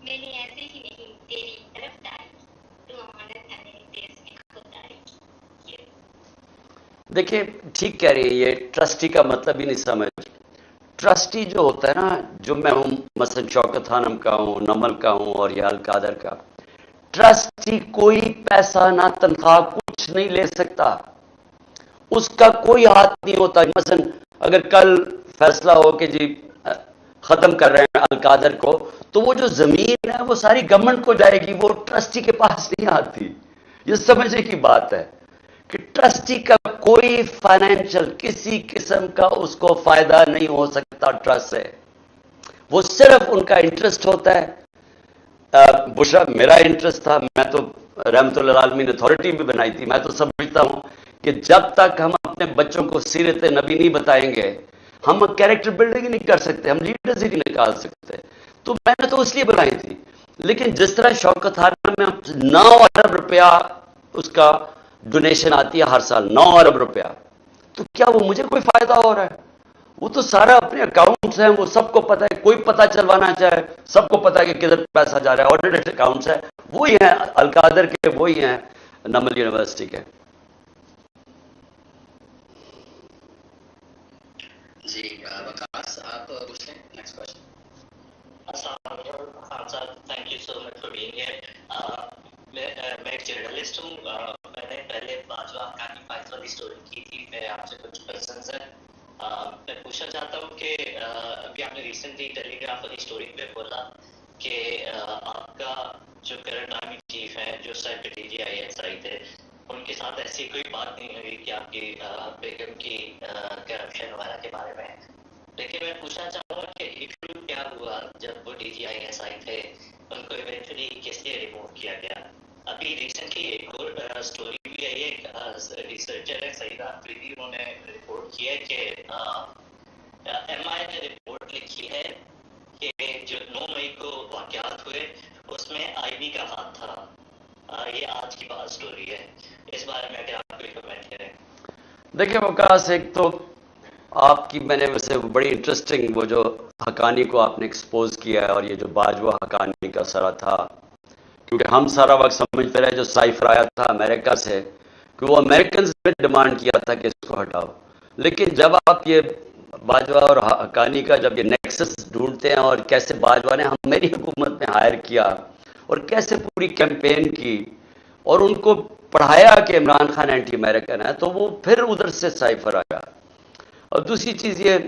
S5: میں نے ایسے ہی نہیں تیری طرف ڈالی تو امانت ہے میری دیس میں خود ڈالی.
S8: دیکھیں ٹھیک کہہ رہی ہے، یہ ٹرسٹی کا مطلب ہی نہیں سمجھ. ٹرسٹی جو ہوتا ہے نا، جو میں ہوں مثلا شوکت خانم کا ہوں، نمل کا ہوں اور یا القادر کا، ٹرسٹی کوئی پیسہ نہ تنخواہ کچھ نہیں لے سکتا، اس کا کوئی ہاتھ نہیں ہوتا. مثلا اگر کل فیصلہ ہو کہ جی ختم کر رہے ہیں القادر کو، تو وہ جو زمین ہے وہ ساری گورنمنٹ کو جائے گی، وہ ٹرسٹی کے پاس نہیں آتی. یہ سمجھنے کی بات ہے کہ ٹرسٹی کا کوئی فائنینشل کسی قسم کا اس کو فائدہ نہیں ہو سکتا ٹرسٹ سے. وہ صرف ان کا انٹرسٹ ہوتا ہے. بشرا میرا انٹرسٹ تھا، میں تو رحمت اللہ عالمین اتھارٹی بھی بنائی تھی. میں تو سمجھتا ہوں کہ جب تک ہم اپنے بچوں کو سیرت نبی نہیں بتائیں گے، ہم کیریکٹر بلڈنگ ہی نہیں کر سکتے، ہم لیڈرز ہی نہیں نکال سکتے. تو میں نے تو اس لیے بنائی تھی. لیکن جس طرح شوکت خانم میں 9 ارب روپیہ اس کا ڈونیشن آتی ہے ہر سال، 9 ارب روپیہ، تو کیا وہ مجھے کوئی فائدہ ہو رہا ہے؟ وہ تو سارا اپنے اکاؤنٹس ہیں، وہ سب کو پتہ ہے. کوئی پتہ چلوانا چاہے سب کو پتہ ہے کہ کدھر پیسہ جا رہا ہے. آڈیٹڈ اکاؤنٹس ہیں، وہی ہیں القادر کے، وہی ہیں نمل یونیورسٹی کے.
S2: جی وکاس آپ پوچھیں نیکسٹ کوشچن.
S9: السلام علیکم خان صاحب، thank you so much for being here. میں ایک جرنلسٹ ہوں. میں نے پہلے باجوہ خان کی فائز والی اسٹوری کی تھی. میں آپ سے کچھ کوشچنز ہیں. میں پوچھنا چاہتا ہوں کہ ابھی آپ نے ریسنٹلی ٹیلی گراف والی اسٹوری پہ بولا کہ آپ کا جو کرنٹ آرمی چیف ہیں، جو سیکرٹری ISI تھے، ان کے ساتھ ایسی کوئی بات نہیں ہوئی کہ آپ کی بیگم کی کرپشن وغیرہ کے بارے میں. لیکن میں پوچھنا چاہوں گا کہ ایشو کیا ہوا جب وہ DGISI تھے، ان کو ایونچولی کس لیے ریموو کیا گیا؟ ابھی ریسنٹلی ایک اور اسٹوری بھی آئی ہے، ریسرچر ہے سعید آفریدی، انہوں نے رپورٹ کی ہے کہ MI نے رپورٹ لکھی ہے کہ جو 9 مئی کو واقعات ہوئے اس میں IB کا ہاتھ تھا. یہ آج کی بات اسٹوری ہے. اس بارے میں اگر آپ کوئی کمنٹ کریں.
S8: دیکھیں وکاس، ایک تو آپ کی میں نے ویسے بڑی انٹرسٹنگ وہ جو حقانی کو آپ نے ایکسپوز کیا ہے اور یہ جو باجوہ حقانی کا سرا تھا، کیونکہ ہم سارا وقت سمجھتے رہے جو سائفر آیا تھا امریکہ سے کہ وہ امریکنز نے ڈیمانڈ کیا تھا کہ اس کو ہٹاؤ، لیکن جب آپ یہ باجوہ اور حقانی کا جب یہ نیکسس ڈھونڈتے ہیں اور کیسے باجوہ نے ہم میری حکومت میں ہائر کیا اور کیسے پوری کیمپین کی اور ان کو پڑھایا کہ عمران خان اینٹی امریکن ہے، تو وہ پھر ادھر سے سائفر آیا۔ اور دوسری چیز یہ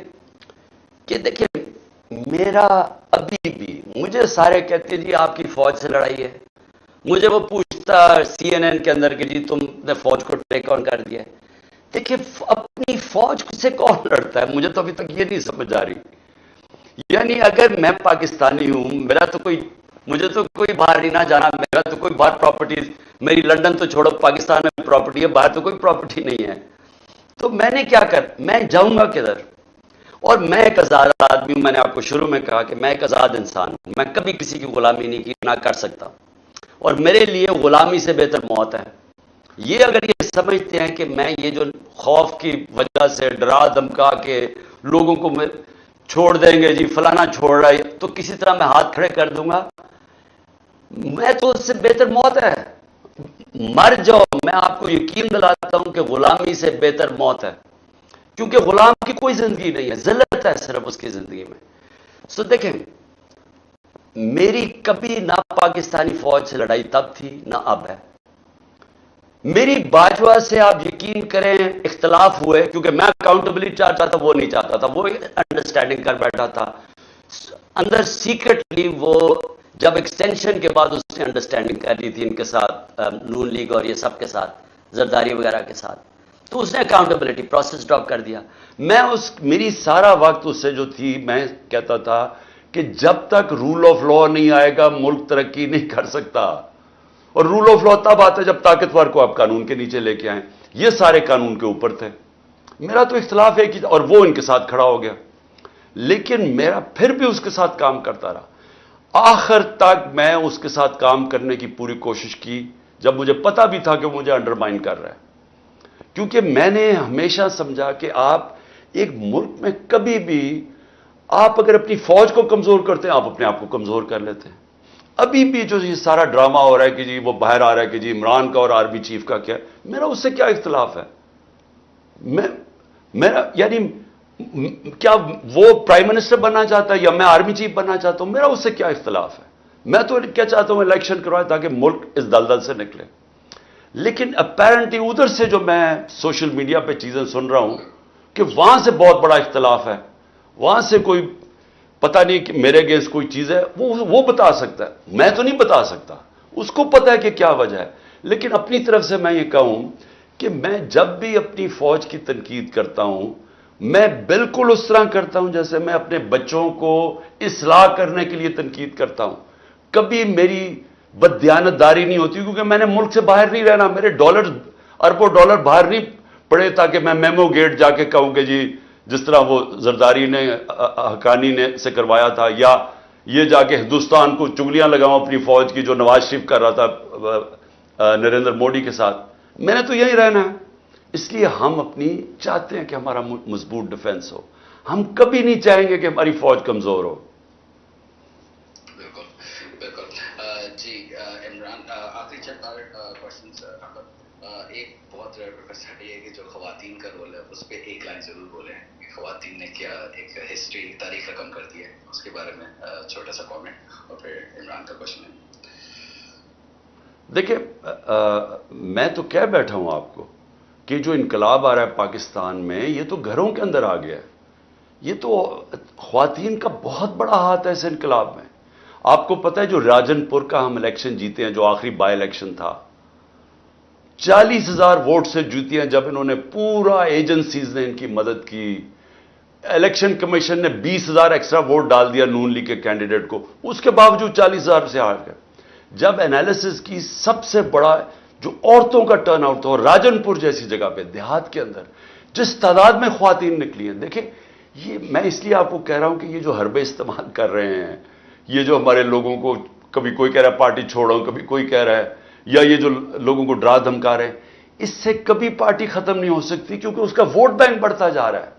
S8: کہ دیکھیں میرا ابھی بھی مجھے سارے کہتے ہیں جی آپ کی فوج سے لڑائی ہے، مجھے وہ پوچھتا CNN کے اندر کہ جی تم نے فوج کو ٹیک آن کر دیا ہے۔ دیکھیں اپنی فوج سے کون لڑتا ہے؟ مجھے تو ابھی تک یہ نہیں سمجھ آ رہی۔ یعنی اگر میں پاکستانی ہوں، مجھے تو کوئی باہر نہیں نہ جانا، میرا تو کوئی باہر پراپرٹی، میری لندن تو چھوڑو پاکستان میں پراپرٹی ہے، باہر تو کوئی پراپرٹی نہیں ہے، تو میں نے کیا میں جاؤں گا کدھر؟ اور میں ایک آزاد آدمی ہوں، میں نے آپ کو شروع میں کہا کہ میں ایک آزاد انسان ہوں، میں کبھی کسی کی غلامی نہیں کی، نہ کر سکتا، اور میرے لیے غلامی سے بہتر موت ہے۔ یہ اگر یہ سمجھتے ہیں کہ میں یہ جو خوف کی وجہ سے ڈرا دھمکا کے لوگوں کو چھوڑ دیں گے جی فلانا چھوڑ رہا ہے تو کسی طرح میں ہاتھ کھڑے کر دوں گا، میں تو اس سے بہتر موت ہے، مر جاؤ۔ میں آپ کو یقین دلاتا ہوں کہ غلامی سے بہتر موت ہے، کیونکہ غلام کی کوئی زندگی نہیں ہے، ذلت ہے صرف اس کی زندگی میں۔ سو دیکھیں میری کبھی نہ پاکستانی فوج سے لڑائی تب تھی نہ اب ہے۔ میری باجوہ سے آپ یقین کریں اختلاف ہوئے، کیونکہ میں اکاؤنٹیبلٹی چاہتا تھا، وہ نہیں چاہتا تھا، وہ انڈرسٹینڈنگ کر بیٹھا تھا اندر سیکرٹلی۔ وہ جب ایکسٹینشن کے بعد اس نے انڈرسٹینڈنگ کر لی تھی ان کے ساتھ، نون لیگ اور یہ سب کے ساتھ، زرداری وغیرہ کے ساتھ، تو اس نے اکاؤنٹیبلٹی پروسیس ڈراپ کر دیا۔ میری سارا وقت اس سے جو تھی، میں کہتا تھا کہ جب تک رول آف لا نہیں آئے گا ملک ترقی نہیں کر سکتا، اور رول آف لا تب آتا ہے جب طاقتور کو آپ قانون کے نیچے لے کے آئیں۔ یہ سارے قانون کے اوپر تھے، میرا تو اختلاف ہے کہ، اور وہ ان کے ساتھ کھڑا ہو گیا، لیکن میرا پھر بھی اس کے ساتھ کام کرتا رہا۔ آخر تک میں اس کے ساتھ کام کرنے کی پوری کوشش کی، جب مجھے پتا بھی تھا کہ وہ مجھے انڈرمائن کر رہا ہے، کیونکہ میں نے ہمیشہ سمجھا کہ آپ ایک ملک میں کبھی بھی آپ اگر اپنی فوج کو کمزور کرتے ہیں آپ اپنے آپ کو کمزور کر لیتے ہیں۔ ابھی بھی جو یہ سارا ڈرامہ ہو رہا ہے کہ جی وہ باہر آ رہا ہے کہ جی عمران کا اور آرمی چیف کا کیا، میرا اس سے کیا اختلاف ہے؟ میرا یعنی کیا وہ پرائم منسٹر بننا چاہتا ہے یا میں آرمی چیف بننا چاہتا ہوں، میرا اس سے کیا اختلاف ہے؟ میں تو کیا چاہتا ہوں الیکشن کروائے تاکہ ملک اس دلدل سے نکلے۔ لیکن اپیرنٹلی ادھر سے جو میں سوشل میڈیا پہ چیزیں سن رہا ہوں کہ وہاں سے بہت بڑا اختلاف ہے، وہاں سے کوئی پتہ نہیں کہ میرے اگینسٹ کوئی چیز ہے، وہ بتا سکتا ہے، میں تو نہیں بتا سکتا، اس کو پتہ ہے کہ کیا وجہ ہے۔ لیکن اپنی طرف سے میں یہ کہوں کہ میں جب بھی اپنی فوج کی تنقید کرتا ہوں، میں بالکل اس طرح کرتا ہوں جیسے میں اپنے بچوں کو اصلاح کرنے کے لیے تنقید کرتا ہوں۔ کبھی میری بددیانتداری نہیں ہوتی، کیونکہ میں نے ملک سے باہر نہیں رہنا، میرے اربوں ڈالر باہر نہیں پڑے تاکہ میں میمو گیٹ جا کے کہوں کہ جی جس طرح وہ زرداری نے حقانی نے سے کروایا تھا، یا یہ جا کے ہندوستان کو چگلیاں لگاؤں اپنی فوج کی جو نواز شریف کر رہا تھا نریندر موڈی کے ساتھ۔ میں نے تو یہی رہنا ہے، اس لیے ہم اپنی چاہتے ہیں کہ ہمارا مضبوط ڈیفنس ہو، ہم کبھی نہیں چاہیں گے کہ ہماری فوج کمزور ہو۔
S2: بالکل بالکل جی عمران، آخری چند کوشچنس، ایک بہت ریئر ریکویسٹ ہے کہ جو خواتین کا رول ہے اس پہ ایک لائن ضرور بولیں کہ خواتین نے کیا ایک ہسٹری تاریخ رقم کر دی ہے، اس کے بارے میں چھوٹا سا کامنٹ، اور پھر عمران کا کوشچن ہے۔
S1: دیکھیں میں تو کہہ بیٹھا ہوں آپ کو کہ جو انقلاب آ رہا ہے پاکستان میں یہ تو گھروں کے اندر آ گیا ہے، یہ تو خواتین کا بہت بڑا ہاتھ ہے اس انقلاب میں۔ آپ کو پتہ ہے جو راجن پور کا ہم الیکشن جیتے ہیں، جو آخری بائی الیکشن تھا، 40,000 ووٹ سے جیتی ہیں، جب انہوں نے پورا ایجنسیز نے ان کی مدد کی، الیکشن کمیشن نے 20,000 ایکسٹرا ووٹ ڈال دیا نون لیگ کے کینڈیڈیٹ کو، اس کے باوجود 40,000 سے ہار گئے۔ جب انالیسس کی سب سے بڑا جو عورتوں کا ٹرن آؤٹ تھا، اور راجن پور جیسی جگہ پہ دیہات کے اندر جس تعداد میں خواتین نکلی ہیں، دیکھیں یہ میں اس لیے آپ کو کہہ رہا ہوں کہ یہ جو حربے استعمال کر رہے ہیں، یہ جو ہمارے لوگوں کو کبھی کوئی کہہ رہا ہے پارٹی چھوڑو، کبھی کوئی کہہ رہا ہے، یا یہ جو لوگوں کو ڈرا دھمکا رہے ہیں، اس سے کبھی پارٹی ختم نہیں ہو سکتی، کیونکہ اس کا ووٹ بینک بڑھتا جا رہا ہے۔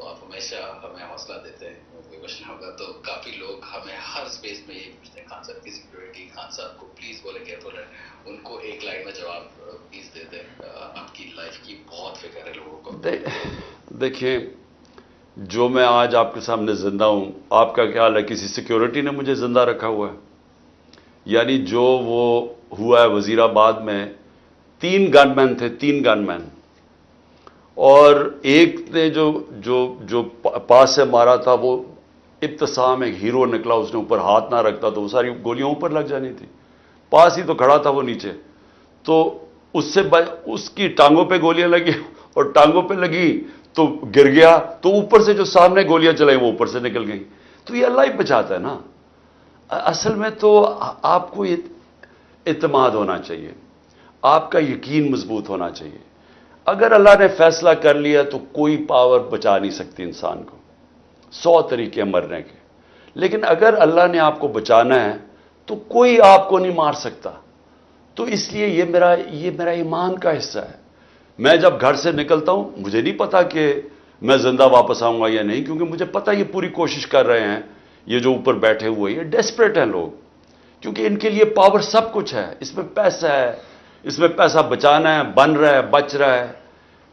S2: تو آپ ہمیشہ ہمیں حوصلہ دیتے ہیں. کوئی کوشچن ہوگا تو کافی لوگ ہمیں ہر اسپیس میں یہی پوچھتے ہیں خان صاحب کی سیکورٹی. خان صاحب کو پلیز بولیں گے تو ان کو ایک لائن میں جواب پلیز دے دیں. آپ کی لائف کی بہت فکر ہے لوگوں کو.
S1: دیکھیں جو میں آج آپ کے سامنے زندہ ہوں، آپ کا خیال ہے کسی سیکیورٹی نے مجھے زندہ رکھا ہوا ہے؟ یعنی جو وہ ہوا ہے وزیر آباد میں 3 گن مین تھے، 3 گن مین، اور ایک نے جو پاس سے مارا تھا وہ ابتسام ایک ہیرو نکلا، اس نے اوپر ہاتھ نہ رکھتا تو وہ ساری گولیاں اوپر لگ جانی تھی. پاس ہی تو کھڑا تھا وہ نیچے، تو اس کی ٹانگوں پہ گولیاں لگی اور ٹانگوں پہ لگی تو گر گیا، تو اوپر سے جو سامنے گولیاں چلائیں وہ اوپر سے نکل گئیں. تو یہ اللہ ہی بچاتا ہے نا. اصل میں تو آپ کو اعتماد ہونا چاہیے، آپ کا یقین مضبوط ہونا چاہیے. اگر اللہ نے فیصلہ کر لیا تو کوئی پاور بچا نہیں سکتی انسان کو. 100 طریقے مرنے کے، لیکن اگر اللہ نے آپ کو بچانا ہے تو کوئی آپ کو نہیں مار سکتا. تو اس لیے یہ میرا ایمان کا حصہ ہے. میں جب گھر سے نکلتا ہوں مجھے نہیں پتا کہ میں زندہ واپس آؤں گا یا نہیں، کیونکہ مجھے پتا یہ پوری کوشش کر رہے ہیں، یہ جو اوپر بیٹھے ہوئے یہ ڈیسپریٹ ہیں لوگ، کیونکہ ان کے لیے پاور سب کچھ ہے. اس میں پیسہ ہے، اس میں پیسہ بچانا ہے، بن رہا ہے، بچ رہا ہے،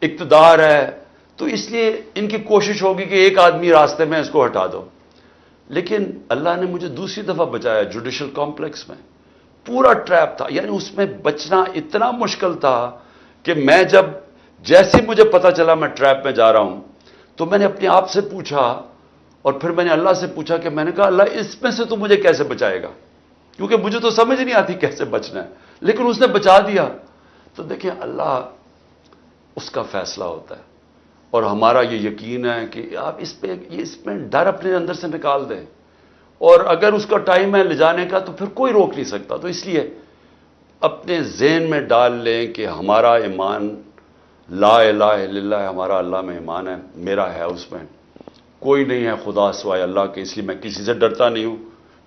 S1: اقتدار ہے. تو اس لیے ان کی کوشش ہوگی کہ ایک آدمی راستے میں اس کو ہٹا دو. لیکن اللہ نے مجھے دوسری دفعہ بچایا جوڈیشل کمپلیکس میں. پورا ٹریپ تھا، یعنی اس میں بچنا اتنا مشکل تھا کہ میں جیسے مجھے پتا چلا میں ٹریپ میں جا رہا ہوں تو میں نے اپنے آپ سے پوچھا، اور پھر میں نے اللہ سے پوچھا کہ میں نے کہا اللہ اس میں سے تو مجھے کیسے بچائے گا، کیونکہ مجھے تو سمجھ نہیں آتی کیسے بچنا ہے، لیکن اس نے بچا دیا. تو دیکھیں اللہ اس کا فیصلہ ہوتا ہے، اور ہمارا یہ یقین ہے کہ آپ اس میں ڈر اپنے اندر سے نکال دیں، اور اگر اس کا ٹائم ہے لے جانے کا تو پھر کوئی روک نہیں سکتا. تو اس لیے اپنے ذہن میں ڈال لیں کہ ہمارا ایمان لا الہ الا اللہ ہے، ہمارا اللہ میں ایمان ہے، میرا ہے، اس میں کوئی نہیں ہے خدا سوائے اللہ کے. اس لیے میں کسی سے ڈرتا نہیں ہوں،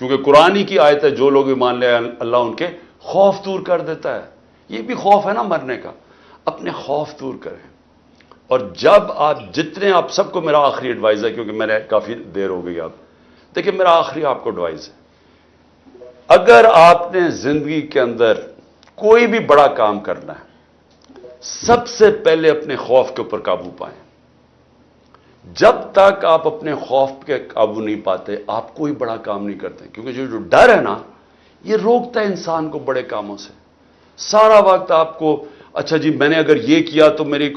S1: کیونکہ قرآن ہی کی آیت ہے جو لوگ ایمان لے اللہ ان کے خوف دور کر دیتا ہے. یہ بھی خوف ہے نا مرنے کا، اپنے خوف دور کریں. اور جب آپ سب کو میرا آخری ایڈوائز ہے، کیونکہ میں نے کافی دیر ہو گئی، آپ دیکھیں میرا آخری آپ کو ایڈوائز ہے، اگر آپ نے زندگی کے اندر کوئی بھی بڑا کام کرنا ہے سب سے پہلے اپنے خوف کے اوپر قابو پائیں. جب تک آپ اپنے خوف کے قابو نہیں پاتے آپ کوئی بڑا کام نہیں کرتے، کیونکہ جو ڈر ہے نا یہ روکتا ہے انسان کو بڑے کاموں سے. سارا وقت آپ کو اچھا جی میں نے اگر یہ کیا تو میری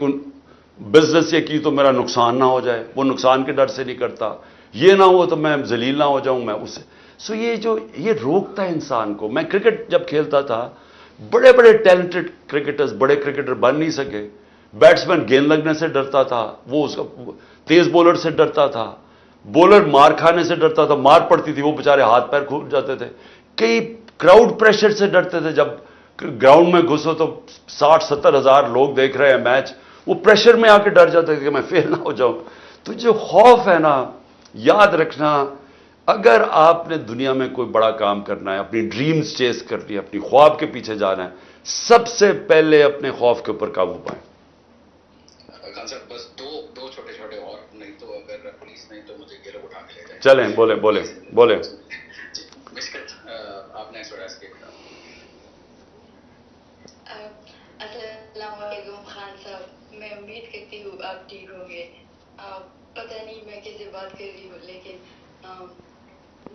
S1: بزنس یہ کی تو میرا نقصان نہ ہو جائے، وہ نقصان کے ڈر سے نہیں کرتا، یہ نہ ہو تو میں ذلیل نہ ہو جاؤں میں اس سے. یہ روکتا ہے انسان کو. میں کرکٹ جب کھیلتا تھا بڑے بڑے ٹیلنٹڈ کرکٹرز بڑے کرکٹر بن نہیں سکے. بیٹسمین گیند لگنے سے ڈرتا تھا، وہ اس کا تیز بولر سے ڈرتا تھا، بولر مار کھانے سے ڈرتا تھا، مار پڑتی تھی وہ بیچارے ہاتھ پیر کھل جاتے تھے. کئی کراؤڈ پریشر سے ڈرتے تھے، جب گراؤنڈ میں گھسو تو 60-70 ہزار لوگ دیکھ رہے ہیں میچ، وہ پریشر میں آ کے ڈر جاتے تھے کہ میں فیل نہ ہو جاؤں. تو جو خوف ہے نا، یاد رکھنا اگر آپ نے دنیا میں کوئی بڑا کام کرنا ہے، اپنی ڈریمز چیز کرنی ہے، اپنی خواب کے پیچھے جانا ہے، سب سے پہلے اپنے خوف کے اوپر قابو پائیں.
S2: خان صاحب بس دو چھوٹے چھوٹے اور، نہیں تو اگر پولیس نہیں تو مجھے یہ لوگ اٹھا کے لے جائیں.
S1: چلیں بولیں.
S2: جی مشکل آپ نے ایکسپرٹائز کیا.
S10: السلام علیکم خان صاحب، میں امید کرتی ہوں آپ ٹھیک ہوں گے. پتہ نہیں میں کیسے بات کر رہی ہوں، لیکن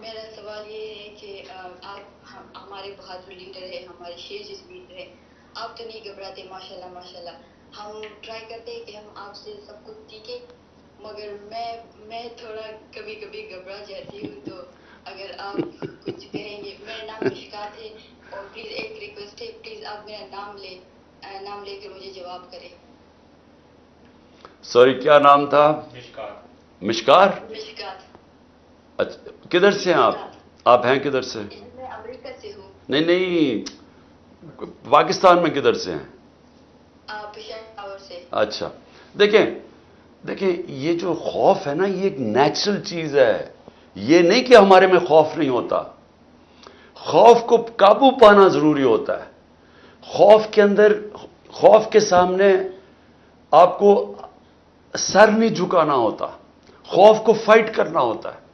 S10: میرا سوال یہ ہے کہ آپ ہمارے بہادر لیڈر ہیں، ہمارے شیر جسمین ہیں، آپ تو نہیں گھبراتے ماشاءاللہ ماشاءاللہ. ہم ٹرائی کرتے ہیں کہ ہم آپ سے سب کچھ سیکھیں، مگر میں تھوڑا کبھی کبھی گھبرا جاتی ہوں. تو اگر آپ کچھ کہیں گے. میرا نام مشکات ہے، اور پلیز ایک ریکویسٹ ہے، پلیز آپ میرا نام لے کر مجھے جواب کریں.
S1: سوری کیا نام تھا؟ مشکار. اچھا کدھر سے ہیں آپ ہیں کدھر سے؟
S10: میں امریکہ سے ہوں.
S1: نہیں پاکستان میں کدھر سے ہیں؟
S10: پشاور سے.
S1: اچھا دیکھیں یہ جو خوف ہے نا یہ ایک نیچرل چیز ہے. یہ نہیں کہ ہمارے میں خوف نہیں ہوتا، خوف کو قابو پانا ضروری ہوتا ہے. خوف کے سامنے آپ کو سر نہیں جھکانا ہوتا. خوف کو فائٹ کرنا ہوتا ہے.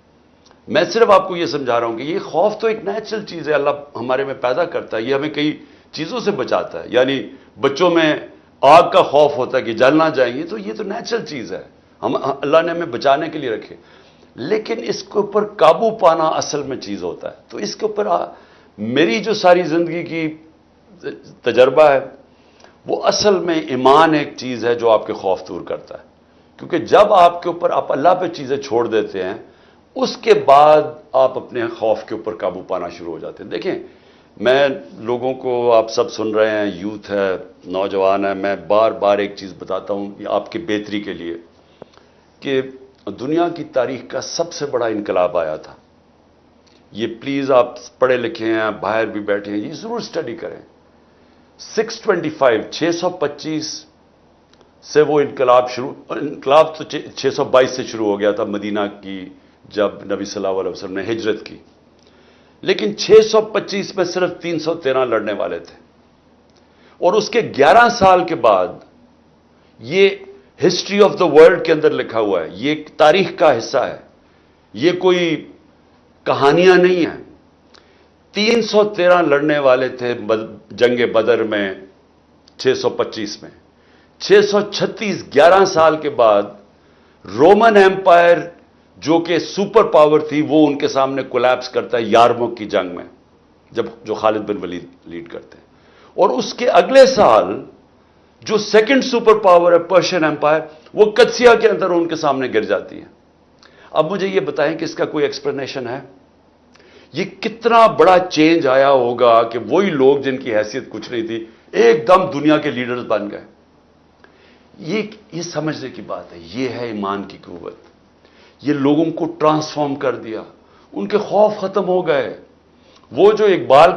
S1: میں صرف آپ کو یہ سمجھا رہا ہوں کہ یہ خوف تو ایک نیچرل چیز ہے, اللہ ہمارے میں پیدا کرتا ہے, یہ ہمیں کئی چیزوں سے بچاتا ہے. یعنی بچوں میں آگ کا خوف ہوتا ہے کہ جل نہ جائیں گے, تو یہ تو نیچرل چیز ہے, اللہ نے ہمیں بچانے کے لیے رکھے. لیکن اس کے اوپر قابو پانا اصل میں چیز ہوتا ہے. تو اس کے اوپر میری جو ساری زندگی کی تجربہ ہے وہ اصل میں ایمان ایک چیز ہے جو آپ کے خوف دور کرتا ہے. کیونکہ جب آپ کے اوپر آپ اللہ پہ چیزیں چھوڑ دیتے ہیں, اس کے بعد آپ اپنے خوف کے اوپر قابو پانا شروع ہو جاتے ہیں. دیکھیں, میں لوگوں کو, آپ سب سن رہے ہیں, یوتھ ہے, نوجوان ہے, میں بار بار ایک چیز بتاتا ہوں آپ کی بہتری کے لیے کہ دنیا کی تاریخ کا سب سے بڑا انقلاب آیا تھا. یہ پلیز آپ پڑھے لکھے ہیں, باہر بھی بیٹھے ہیں, یہ ضرور اسٹڈی کریں. 625 سے وہ انقلاب تو 622 سے شروع ہو گیا تھا مدینہ کی, جب نبی صلی اللہ علیہ وسلم نے ہجرت کی. لیکن 625 میں صرف 313 لڑنے والے تھے, اور اس کے 11 سال کے بعد یہ ہسٹری آف دا ورلڈ کے اندر لکھا ہوا ہے, یہ ایک تاریخ کا حصہ ہے, یہ کوئی کہانیاں نہیں ہیں. 313 لڑنے والے تھے جنگ بدر میں 625 میں. 636 11 سال کے بعد رومن ایمپائر جو کہ سپر پاور تھی وہ ان کے سامنے کولیپس کرتا ہے یارموک کی جنگ میں, جو خالد بن ولید لیڈ کرتے ہیں. اور اس کے اگلے سال جو سیکنڈ سپر پاور ہے پرشین ایمپائر, وہ قدسیہ کے اندر ان کے سامنے گر جاتی ہے. اب مجھے یہ بتائیں کہ اس کا کوئی ایکسپلینیشن ہے؟ یہ کتنا بڑا چینج آیا ہوگا کہ وہی لوگ جن کی حیثیت کچھ نہیں تھی ایک دم دنیا کے لیڈرز بن گئے. یہ سمجھنے کی بات ہے, یہ ہے ایمان کی قوت. یہ لوگوں کو ٹرانسفارم کر دیا, ان کے خوف ختم ہو گئے. وہ جو اقبال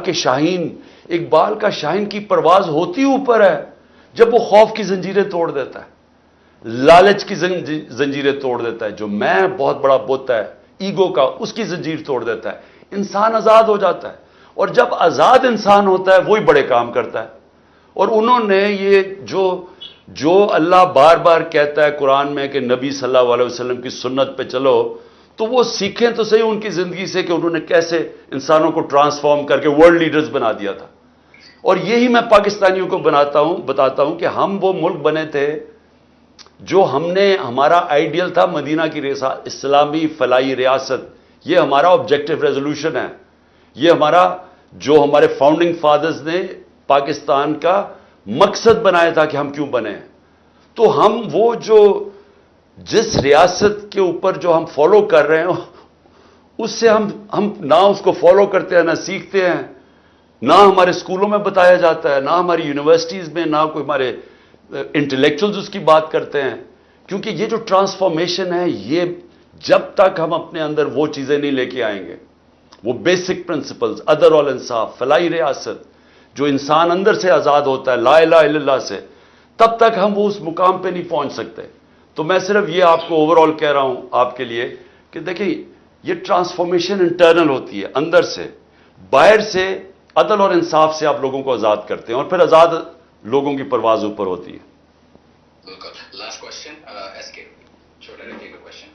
S1: کا شاہین کی پرواز ہوتی اوپر ہے جب وہ خوف کی زنجیریں توڑ دیتا ہے, لالچ کی زنجیریں توڑ دیتا ہے, جو میں بہت بڑا بت ہے ایگو کا, اس کی زنجیر توڑ دیتا ہے, انسان آزاد ہو جاتا ہے. اور جب آزاد انسان ہوتا ہے وہی بڑے کام کرتا ہے. اور انہوں نے یہ جو اللہ بار بار کہتا ہے قرآن میں کہ نبی صلی اللہ علیہ وسلم کی سنت پہ چلو, تو وہ سیکھیں تو صحیح ان کی زندگی سے کہ انہوں نے کیسے انسانوں کو ٹرانسفارم کر کے ورلڈ لیڈرز بنا دیا تھا. اور یہی میں پاکستانیوں کو بتاتا ہوں کہ ہم وہ ملک بنے تھے جو ہمارا آئیڈیل تھا مدینہ کی اسلامی فلاحی ریاست. یہ ہمارا آبجیکٹو ریزولوشن ہے, یہ جو ہمارے فاؤنڈنگ فادرز نے پاکستان کا مقصد بنایا تھا کہ ہم کیوں بنے ہیں. تو ہم وہ جس ریاست کے اوپر جو ہم فالو کر رہے ہیں اس سے ہم نہ اس کو فالو کرتے ہیں, نہ سیکھتے ہیں, نہ ہمارے اسکولوں میں بتایا جاتا ہے, نہ ہماری یونیورسٹیز میں, نہ کوئی ہمارے انٹلیکچوئلز اس کی بات کرتے ہیں. کیونکہ یہ جو ٹرانسفارمیشن ہے, یہ جب تک ہم اپنے اندر وہ چیزیں نہیں لے کے آئیں گے, وہ بیسک پرنسپلز, عدل اور انصاف, فلاحی ریاست, جو انسان اندر سے آزاد ہوتا ہے لا الہ الا اللہ سے, تب تک ہم وہ اس مقام پہ نہیں پہنچ سکتے. تو میں صرف یہ آپ کو اوور آل کہہ رہا ہوں آپ کے لیے کہ دیکھیں, یہ ٹرانسفارمیشن انٹرنل ہوتی ہے, اندر سے. باہر سے عدل اور انصاف سے آپ لوگوں کو آزاد کرتے ہیں, اور پھر آزاد لوگوں کی پرواز اوپر ہوتی ہے.
S2: بالکل. لاسٹ کوشچن ایس کے, چھوٹا رکھیے گا کوشچن.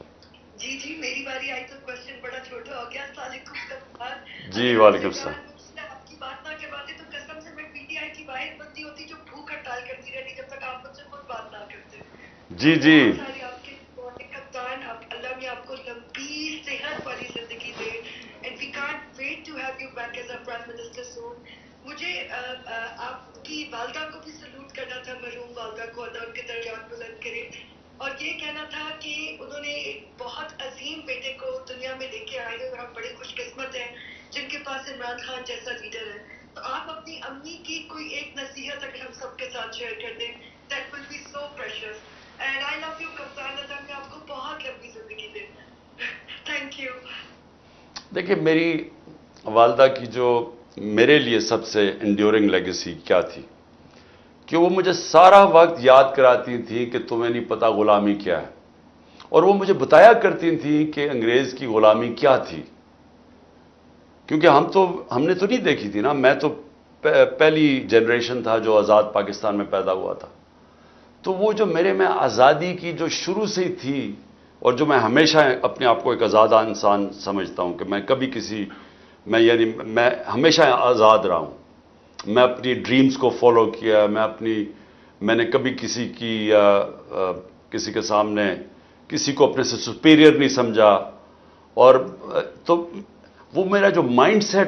S11: جی میری باری آئی تو کوشچن بڑا چھوٹا ہو گیا. السلام علیکم.
S1: جی وعلیکم السلام.
S11: آپ کی بات نہ کرواتے تو قسم سے میں پی ٹی آئی کی واحد بندی ہوتی جو بھوک ہڑتال کرتی رہتی جب تک آپ مجھ سے خود بات نہ کرتے.
S1: جی
S11: ساری آپ کے کپتان, اللہ نے آپ کو لمبی صحت والی زندگی دے. And we can't wait to have you back as a prime minister soon. مجھے آپ کی والدہ کو بھی سلوٹ کرنا تھا, مرحوم والدہ کو, اللہ ان کے درجات بلند کرے. اور یہ کہنا تھا کہ انہوں نے ایک بہت عظیم بیٹے کو دنیا میں لے کے آئے اور ہم بڑے خوش قسمت ہیں جن کے پاس عمران خان جیسا لیڈر ہے. تو آپ اپنی امی کی کوئی ایک نصیحت اگر ہم سب کے ساتھ شیئر کر دیں, that will be so precious. And I love you کپتان, اللہ نے آپ کو بہت لمبی زندگی دے. Thank you.
S1: دیکھیے, میری والدہ کی جو میرے لیے سب سے انڈیورنگ لیگیسی کیا تھی کہ وہ مجھے سارا وقت یاد کراتی تھیں کہ تمہیں نہیں پتا غلامی کیا ہے, اور وہ مجھے بتایا کرتی تھیں کہ انگریز کی غلامی کیا تھی. کیونکہ ہم نے تو نہیں دیکھی تھی نا, میں تو پہلی جنریشن تھا جو آزاد پاکستان میں پیدا ہوا تھا. تو وہ جو میرے میں آزادی کی جو شروع سے ہی تھی اور جو میں ہمیشہ اپنے آپ کو ایک آزادہ انسان سمجھتا ہوں کہ میں ہمیشہ آزاد رہا ہوں. میں اپنی ڈریمز کو فالو کیا. میں نے کبھی کسی کے سامنے کسی کو اپنے سے سپیریئر نہیں سمجھا. اور تو وہ میرا جو مائنڈ سیٹ